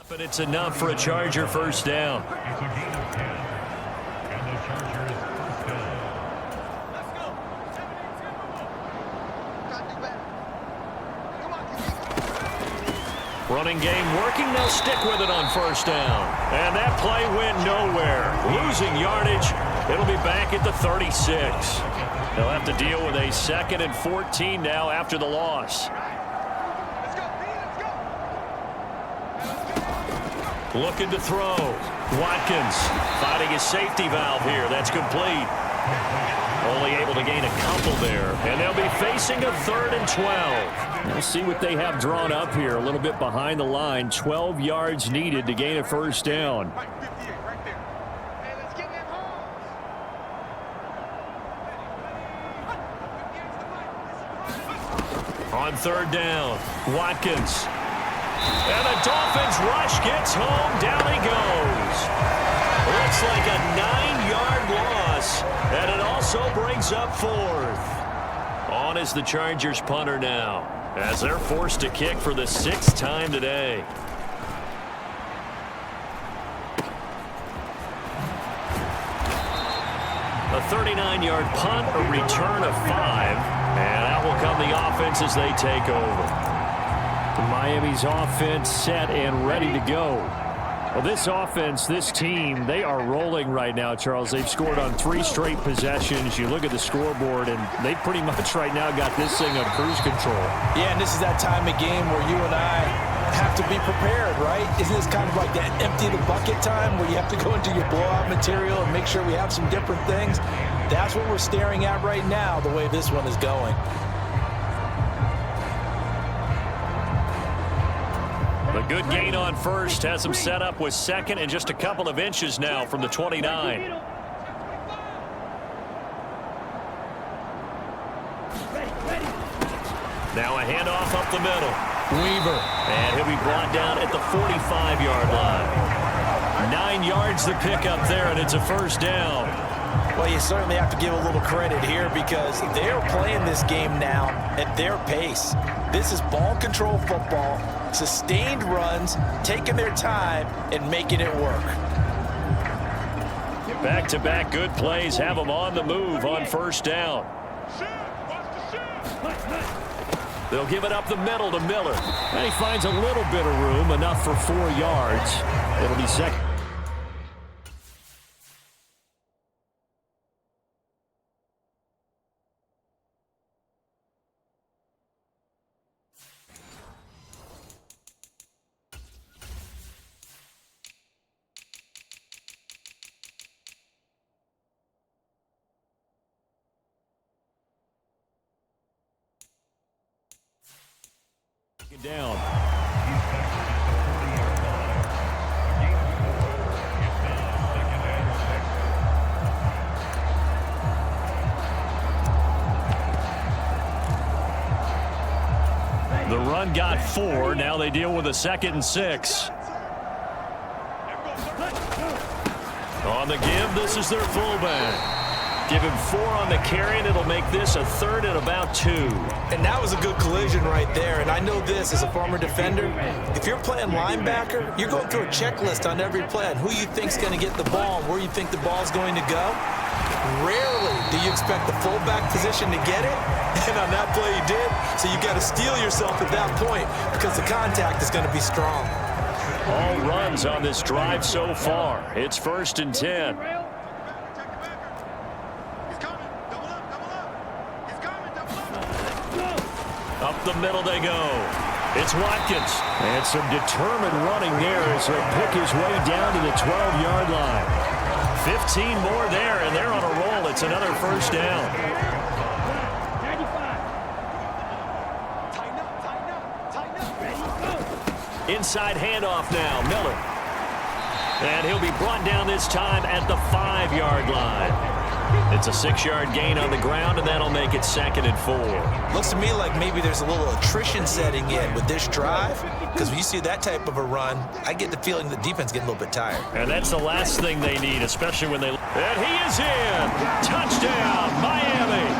But it's enough for a Charger first down. Running game working. They'll stick with it on first down. And that play went nowhere. Losing yardage. It'll be back at the 36. They'll have to deal with a 2nd and 14 now after the loss. Looking to throw. Watkins finding his safety valve here. That's complete. Only able to gain a couple there. And they'll be facing a 3rd and 12. We'll see what they have drawn up here. A little bit behind the line. 12 yards needed to gain a first down. On 3rd down, Watkins. And the Dolphins rush gets home. Down he goes. Looks like a 9-yard loss. And it also brings up 4th. On is the Chargers punter now, as they're forced to kick for the 6th time today. A 39-yard punt, a return of 5. And out will come the offense as they take over. Miami's offense set and ready to go. Well, this offense, this team, they are rolling right now, Charles. They've scored on 3 straight possessions. You look at the scoreboard, and they pretty much right now got this thing on cruise control. Yeah, and this is that time of game where you and I have to be prepared, right? Isn't this kind of like that empty the bucket time where you have to go into your blowout material and make sure we have some different things? That's what we're staring at right now, the way this one is going. A good gain on first has them set up with 2nd and just a couple of inches now from the 29. Now a handoff up the middle. Weaver. And he'll be brought down at the 45-yard line. 9 yards to pick up there, and it's a first down. Well, you certainly have to give a little credit here because they're playing this game now at their pace. This is ball control football, sustained runs, taking their time and making it work. Back-to-back good plays have them on the move on first down. They'll give it up the middle to Miller. And he finds a little bit of room, enough for 4 yards. It'll be 2nd. Down. The run got 4. Now they deal with a 2nd and 6. On the give, this is their fullback. Give him 4 on the carry, and it'll make this a 3rd and about 2. And that was a good collision right there. And I know this as a former defender. If you're playing linebacker, you're going through a checklist on every play on who you think's going to get the ball and where you think the ball's going to go. Rarely do you expect the fullback position to get it. And on that play he did. So you got to steel yourself at that point because the contact is going to be strong. All runs on this drive so far. It's 1st and 10. Up the middle they go. It's Watkins. And some determined running there as he'll pick his way down to the 12-yard line. 15 more there, and they're on a roll. It's another 1st down. 95. Inside handoff now, Miller. And he'll be brought down this time at the 5-yard line. It's a 6-yard gain on the ground, and that'll make it 2nd and 4. Looks to me like maybe there's a little attrition setting in with this drive, because when you see that type of a run, I get the feeling the defense getting a little bit tired. And that's the last thing they need, especially when they... And he is in! Touchdown, Miami!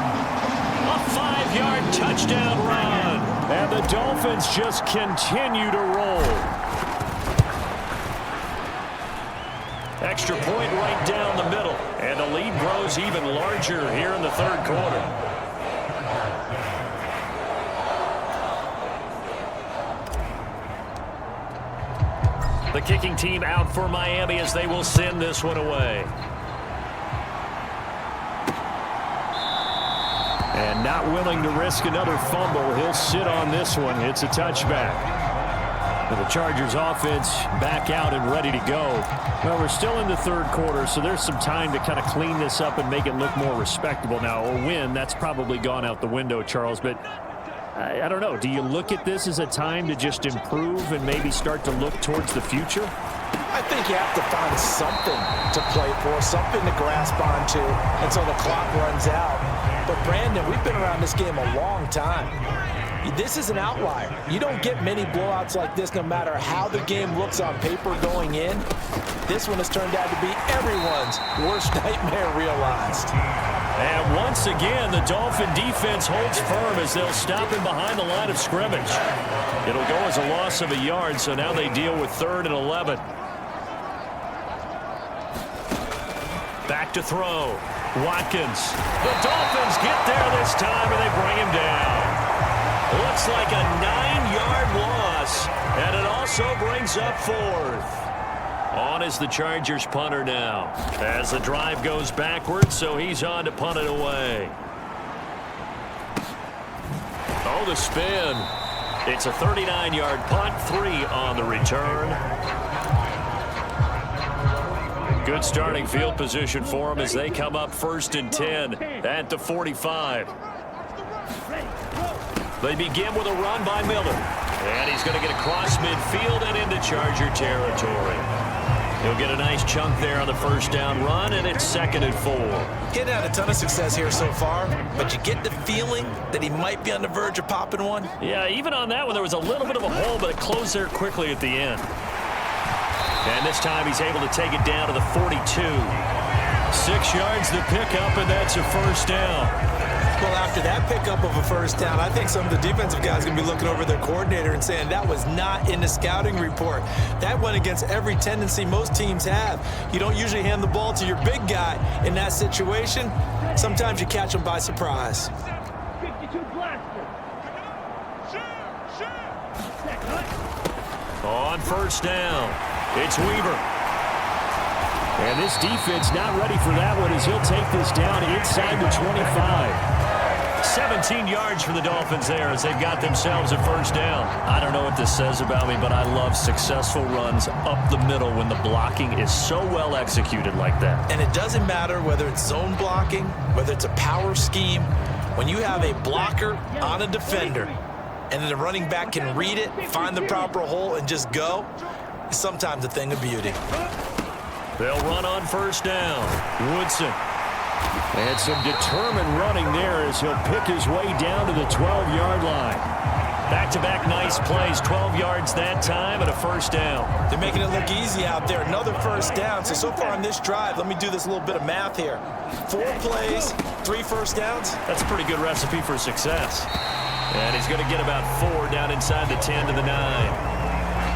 A 5-yard touchdown run! And the Dolphins just continue to roll. Extra point right down the middle. And the lead grows even larger here in the 3rd quarter. The kicking team out for Miami as they will send this one away. And not willing to risk another fumble, he'll sit on this one. It's a touchback. The Chargers offense back out and ready to go. Well, we're still in the 3rd quarter, so there's some time to kind of clean this up and make it look more respectable. Now, a win, that's probably gone out the window, Charles, but I don't know. Do you look at this as a time to just improve and maybe start to look towards the future? I think you have to find something to play for, something to grasp onto until the clock runs out. But, Brandon, we've been around this game a long time. This is an outlier. You don't get many blowouts like this no matter how the game looks on paper going in. This one has turned out to be everyone's worst nightmare realized. And once again, the Dolphin defense holds firm as they'll stop him behind the line of scrimmage. It'll go as a loss of a yard, so now they deal with 3rd and 11. Back to throw. Watkins. The Dolphins get there this time, and they bring him down. Looks like a 9-yard loss, and it also brings up 4th. On is the Chargers punter now, as the drive goes backwards, so he's on to punt it away. Oh, the spin. It's a 39-yard punt, 3 on the return. Good starting field position for them as they come up 1st and 10 at the 45. They begin with a run by Miller. And he's going to get across midfield and into Charger territory. He'll get a nice chunk there on the 1st down run, and it's 2nd and 4. Getting had a ton of success here so far, but you get the feeling that he might be on the verge of popping one. Yeah, even on that one, there was a little bit of a hole, but it closed there quickly at the end. And this time he's able to take it down to the 42. 6 yards the pickup, and that's a 1st down. Well, after that pickup of a 1st down, I think some of the defensive guys are going to be looking over their coordinator and saying that was not in the scouting report. That went against every tendency most teams have. You don't usually hand the ball to your big guy in that situation. Sometimes you catch them by surprise. 52 blaster. On 1st down, it's Weaver. And this defense not ready for that one as he'll take this down inside the 25. 17 yards for the Dolphins there as they've got themselves a 1st down. I don't know what this says about me, but I love successful runs up the middle when the blocking is so well executed like that. And it doesn't matter whether it's zone blocking, whether it's a power scheme. When you have a blocker on a defender and then the running back can read it, find the proper hole, and just go, it's sometimes a thing of beauty. They'll run on 1st down. Woodson. And some determined running there as he'll pick his way down to the 12-yard line. Back-to-back nice plays, 12 yards that time and a first down. They're making it look easy out there. Another first down. So far on this drive, let me do this little bit of math here. 4 plays, 3 first downs. That's a pretty good recipe for success. And he's going to get about 4 down inside the 10 to the 9.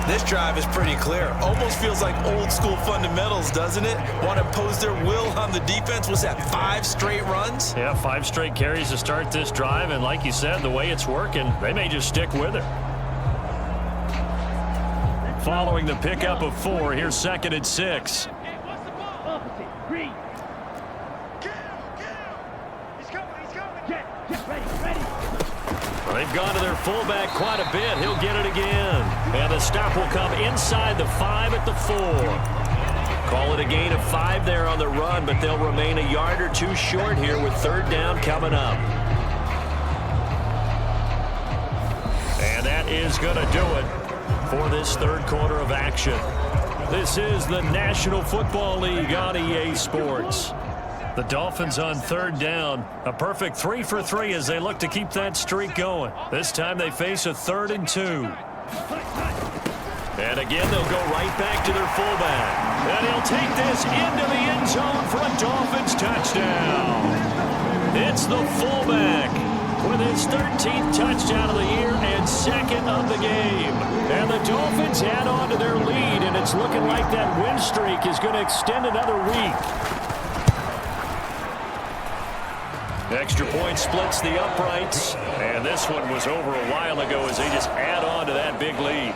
This drive is pretty clear. Almost feels like old school fundamentals, doesn't it? Want to impose their will on the defense. Was that 5 straight runs? Yeah, 5 straight carries to start this drive. And like you said, the way it's working, they may just stick with it. Following the pickup of 4, here's 2nd and 6. Opposite. Green. He's coming. Get ready. They've gone to their fullback quite a bit. He'll get it again. And the stop will come inside the 5 at the 4. Call it a gain of 5 there on the run, but they'll remain a yard or 2 short here with 3rd down coming up. And that is going to do it for this 3rd quarter of action. This is the National Football League on EA Sports. The Dolphins on 3rd down. A perfect 3 for 3 as they look to keep that streak going. This time they face a 3rd and 2. And again, they'll go right back to their fullback. And he'll take this into the end zone for a Dolphins touchdown. It's the fullback with his 13th touchdown of the year and 2nd of the game. And the Dolphins add on to their lead, and it's looking like that win streak is going to extend another week. Extra point splits the uprights, and this one was over a while ago as they just add on to that big lead.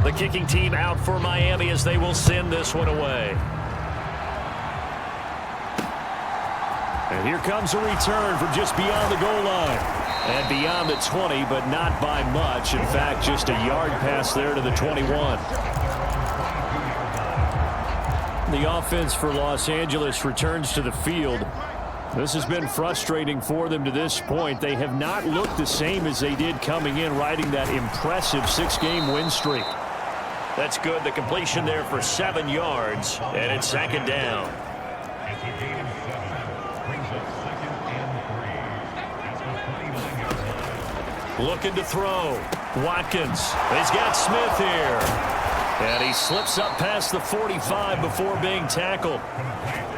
The kicking team out for Miami as they will send this one away. And here comes a return from just beyond the goal line. And beyond the 20, but not by much. In fact, just a yard pass there to the 21. The offense for Los Angeles returns to the field. This has been frustrating for them to this point. They have not looked the same as they did coming in, riding that impressive 6-game win streak. That's good. The completion there for 7 yards, and it's 2nd down. Looking to throw. Watkins. He's got Smith here. And he slips up past the 45 before being tackled.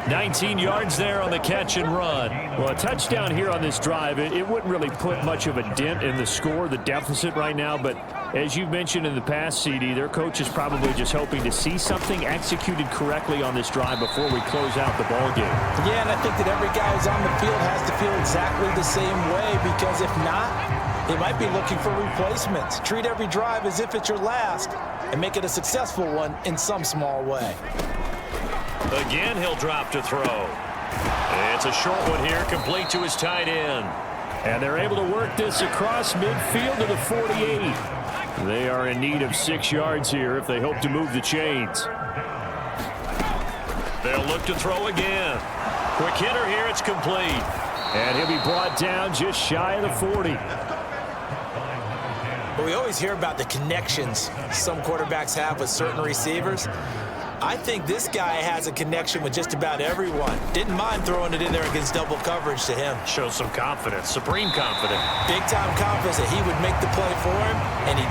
19 yards there on the catch and run. Well, a touchdown here on this drive, it wouldn't really put much of a dent in the score, the deficit right now. But as you've mentioned in the past, CD, their coach is probably just hoping to see something executed correctly on this drive before we close out the ball game. Yeah, and I think that every guy who's on the field has to feel exactly the same way, because if not, they might be looking for replacements. Treat every drive as if it's your last and make it a successful one in some small way. Again, he'll drop to throw. It's a short one here, complete to his tight end. And they're able to work this across midfield to the 48. They are in need of 6 yards here if they hope to move the chains. They'll look to throw again. Quick hitter here, it's complete. And he'll be brought down just shy of the 40. But we always hear about the connections some quarterbacks have with certain receivers. I think this guy has a connection with just about everyone. Didn't mind throwing it in there against double coverage to him. Shows some confidence, supreme confidence. Big-time confidence that he would make the play for him, and he...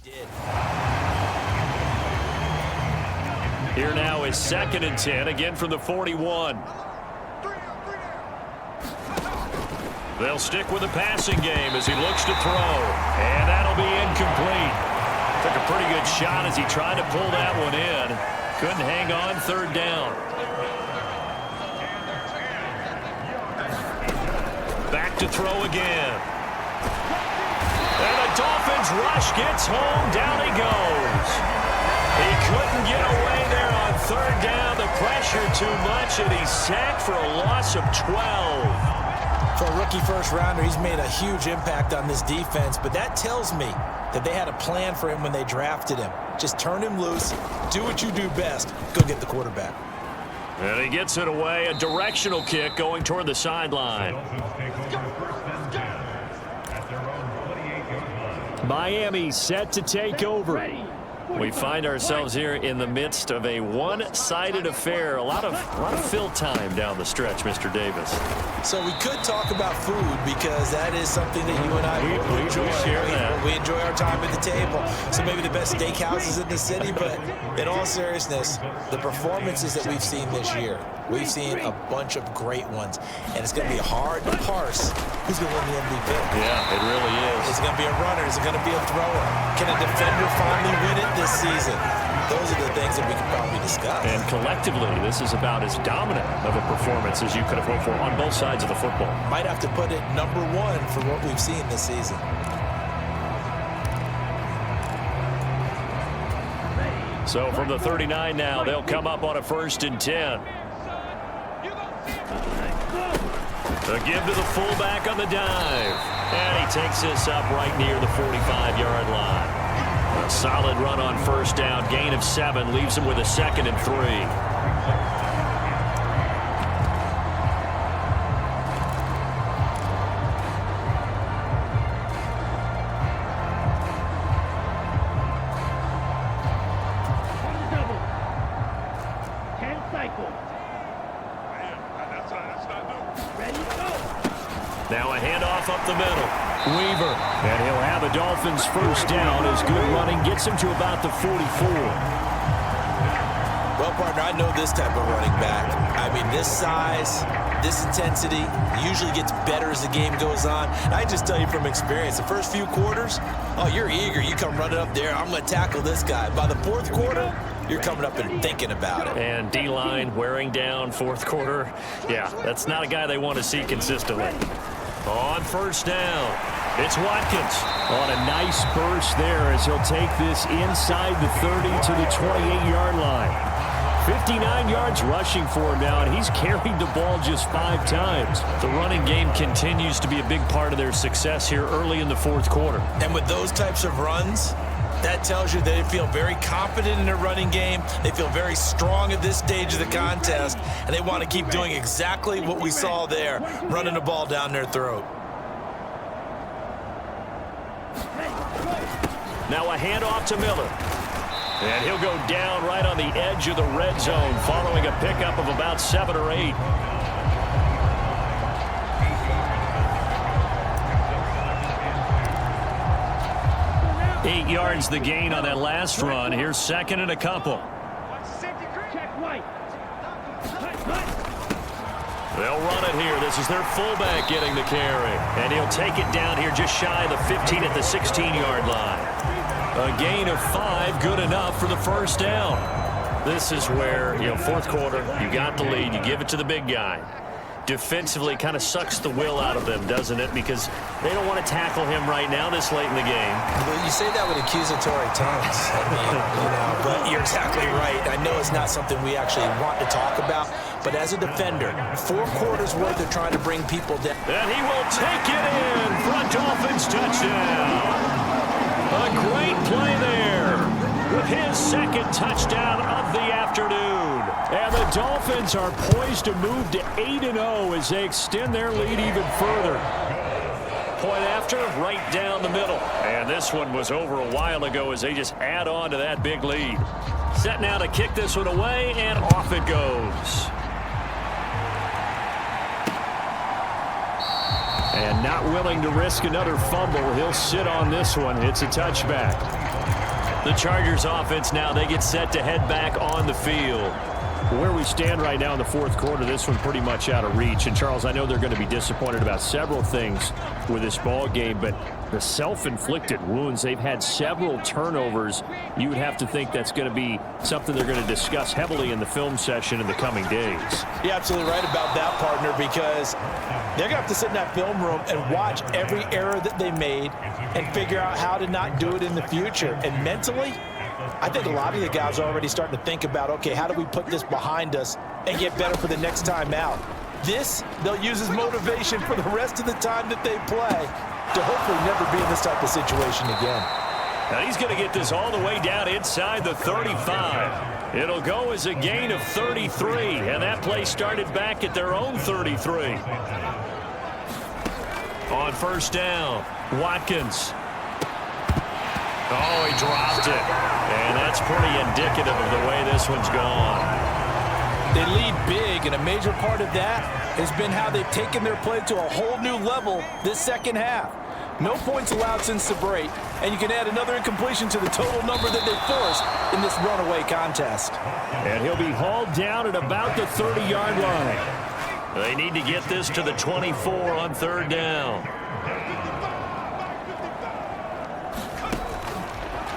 did. Here now is 2nd and 10, again from the 41. They'll stick with the passing game as he looks to throw. And that'll be incomplete. Took a pretty good shot as he tried to pull that one in. Couldn't hang on, 3rd down. to throw again. And the Dolphins rush gets home. Down he goes. He couldn't get away there on third down. The pressure too much, and he's sacked for a loss of 12. For a rookie first-rounder, he's made a huge impact on this defense, but that tells me that they had a plan for him when they drafted him. Just turn him loose, do what you do best, go get the quarterback. And he gets it away, a directional kick going toward the sideline. Miami set to take over. We find ourselves here in the midst of a one-sided affair. A lot of fill time down the stretch, Mr. Davis. So we could talk about food because that is something that you and I enjoy. We share that. We enjoy our time at the table. So maybe the best steakhouses in the city, but in all seriousness, the performances that we've seen this year, we've seen a bunch of great ones, and it's going to be hard to parse who's going to win the MVP. Yeah, it really is. Is it going to be a runner? Is it going to be a thrower? Can a defender finally win it this season? Those are the things that we could probably discuss. And collectively, this is about as dominant of a performance as you could have hoped for on both sides of the football. Might have to put it number one for what we've seen this season. So from the 39 now, they'll come up on a 1st and 10. A give to the fullback on the dive. And he takes this up right near the 45-yard line. A solid run on 1st down. Gain of 7 leaves him with a 2nd and 3. Now a handoff up the middle. Weaver. And he'll have a Dolphins 1st down as good running gets him to about the 44. Well, partner, I know this type of running back. I mean, this size, this intensity usually gets better as the game goes on. I just tell you from experience, the first few quarters, oh, you're eager. You come running up there. I'm going to tackle this guy. By the 4th quarter, you're coming up and thinking about it. And D-line wearing down 4th quarter. Yeah, that's not a guy they want to see consistently. On 1st down, it's Watkins. On a nice burst there as he'll take this inside the 30 to the 28-yard line. 59 yards rushing for him now, and he's carried the ball just 5 times. The running game continues to be a big part of their success here early in the 4th quarter. And with those types of runs, that tells you they feel very confident in their running game. They feel very strong at this stage of the contest, and they want to keep doing exactly what we saw there, running the ball down their throat. Now a handoff to Miller. And he'll go down right on the edge of the red zone following a pickup of about 7 or 8. Eight yards the gain on that last run. Here's 2nd and a couple. They'll run it here. This is their fullback getting the carry. And he'll take it down here just shy of the 15 at the 16-yard line. A gain of 5, good enough for the 1st down. This is where, 4th quarter, you got the lead. You give it to the big guy. Defensively kind of sucks the will out of them, doesn't it? Because they don't want to tackle him right now this late in the game. Well, you say that with accusatory tones. I mean, but you're exactly right. I know it's not something we actually want to talk about, but as a defender, 4 quarters worth of trying to bring people down. And he will take it in for a Dolphins touchdown. A great play there with his 2nd touchdown of the afternoon. And the Dolphins are poised to move to 8-0 as they extend their lead even further. Point after, right down the middle. And this one was over a while ago as they just add on to that big lead. Set now to kick this one away, and off it goes. And not willing to risk another fumble, he'll sit on this one. It's a touchback. The Chargers offense now, they get set to head back on the field. Where we stand right now in the fourth quarter, this one pretty much out of reach. And, Charles, I know they're going to be disappointed about several things with this ball game, but the self-inflicted wounds, they've had several turnovers. You would have to think that's going to be something they're going to discuss heavily in the film session in the coming days. You're absolutely right about that, partner, because they're going to have to sit in that film room and watch every error that they made and figure out how to not do it in the future. And mentally, I think a lot of the guys are already starting to think about, okay, how do we put this behind us and get better for the next time out? This, they'll use as motivation for the rest of the time that they play to hopefully never be in this type of situation again. Now he's going to get this all the way down inside the 35. It'll go as a gain of 33, and that play started back at their own 33. On first down, Watkins. Oh, he dropped it. And that's pretty indicative of the way this one's gone. They lead big, and a major part of that has been how they've taken their play to a whole new level this second half. No points allowed since the break, and you can add another incompletion to the total number that they forced in this runaway contest. And he'll be hauled down at about the 30-yard line. They need to get this to the 24 on third down.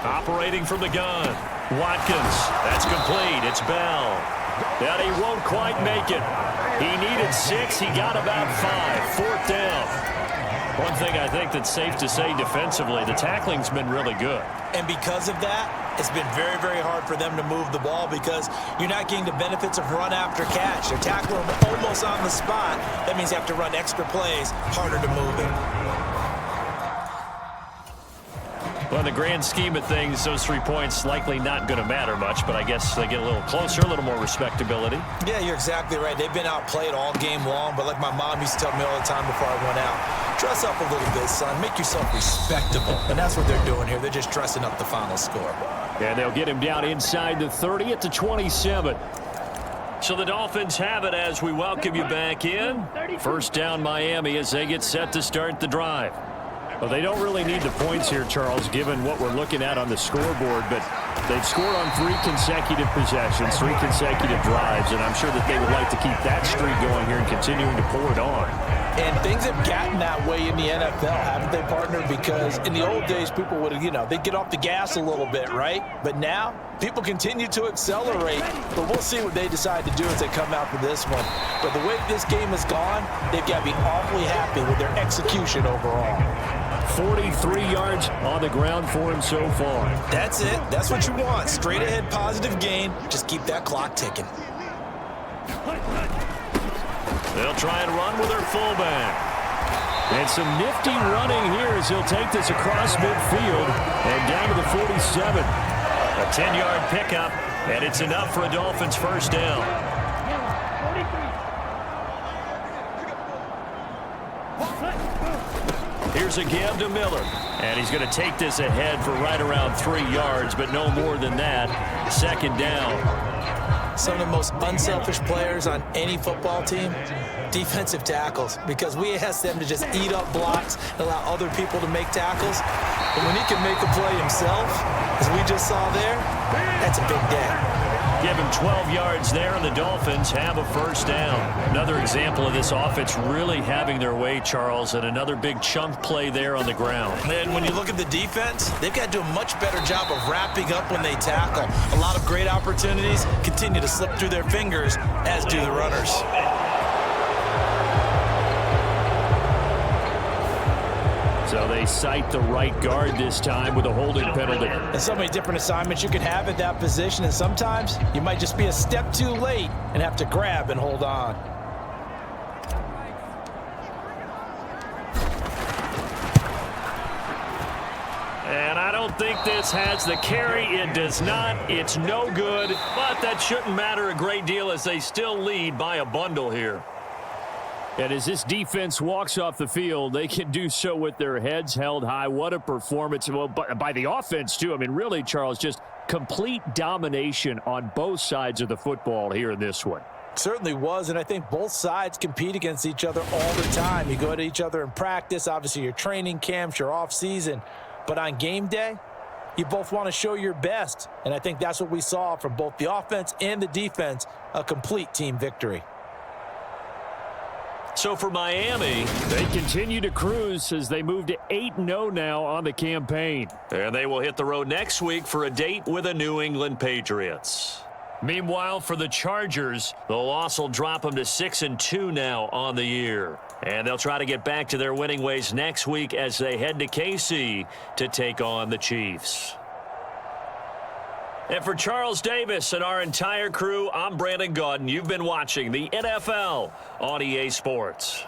Operating from the gun, Watkins. That's complete. It's Bell. And he won't quite make it. He needed 6. He got about 5. Fourth down. One thing I think that's safe to say defensively, the tackling's been really good. And because of that, it's been very, very hard for them to move the ball because you're not getting the benefits of run after catch. They're tackling them almost on the spot. That means you have to run extra plays, harder to move it. Well, in the grand scheme of things, those 3 points likely not going to matter much, but I guess they get a little closer, a little more respectability. Yeah, you're exactly right. They've been outplayed all game long, but like my mom used to tell me all the time before I went out, dress up a little bit, son. Make yourself respectable. And that's what they're doing here. They're just dressing up the final score. And they'll get him down inside the 30 at the 27. So the Dolphins have it as we welcome you back in. First down Miami as they get set to start the drive. Well, they don't really need the points here, Charles, given what we're looking at on the scoreboard, but they've scored on 3 consecutive possessions, 3 consecutive drives, and I'm sure that they would like to keep that streak going here and continuing to pour it on. And things have gotten that way in the NFL, haven't they, partner? Because in the old days, people would, they'd get off the gas a little bit, right? But now, people continue to accelerate, but we'll see what they decide to do as they come out for this one. But the way this game has gone, they've got to be awfully happy with their execution overall. 43 yards on the ground for him so far. That's it. That's what you want. Straight ahead, positive gain. Just keep that clock ticking. They'll try and run with their fullback. And some nifty running here as he'll take this across midfield and down to the 47. A 10-yard pickup, and it's enough for a Dolphins first down. Here's a give to Miller, and he's going to take this ahead for right around 3 yards, but no more than that. Second down. Some of the most unselfish players on any football team, defensive tackles, because we ask them to just eat up blocks and allow other people to make tackles. But when he can make a play himself, as we just saw there, that's a big day. Give him 12 yards there, and the Dolphins have a first down. Another example of this offense really having their way, Charles, and another big chunk play there on the ground. And when you look at the defense, they've got to do a much better job of wrapping up when they tackle. A lot of great opportunities continue to slip through their fingers, as do the runners. So they cite the right guard this time with a holding penalty. And so many different assignments you can have at that position, and sometimes you might just be a step too late and have to grab and hold on. And I don't think this has the carry. It does not. It's no good, but that shouldn't matter a great deal as they still lead by a bundle here. And as this defense walks off the field, they can do so with their heads held high. What a performance by the offense, too. I mean, really, Charles, just complete domination on both sides of the football here in this one. Certainly was, and I think both sides compete against each other all the time. You go at each other in practice, obviously your training camps, your off season. But on game day, You both want to show your best, and I think that's what we saw from both the offense and the defense, a complete team victory. So for Miami, They continue to cruise as they move to 8-0 now on the campaign. and they will hit the road next week for a date with the New England Patriots. Meanwhile, for the Chargers, the loss will drop them to 6-2 now on the year. And they'll try to get back to their winning ways next week as they head to KC to take on the Chiefs. And for Charles Davis and our entire crew, I'm Brandon Gaudin. You've been watching the NFL on EA Sports.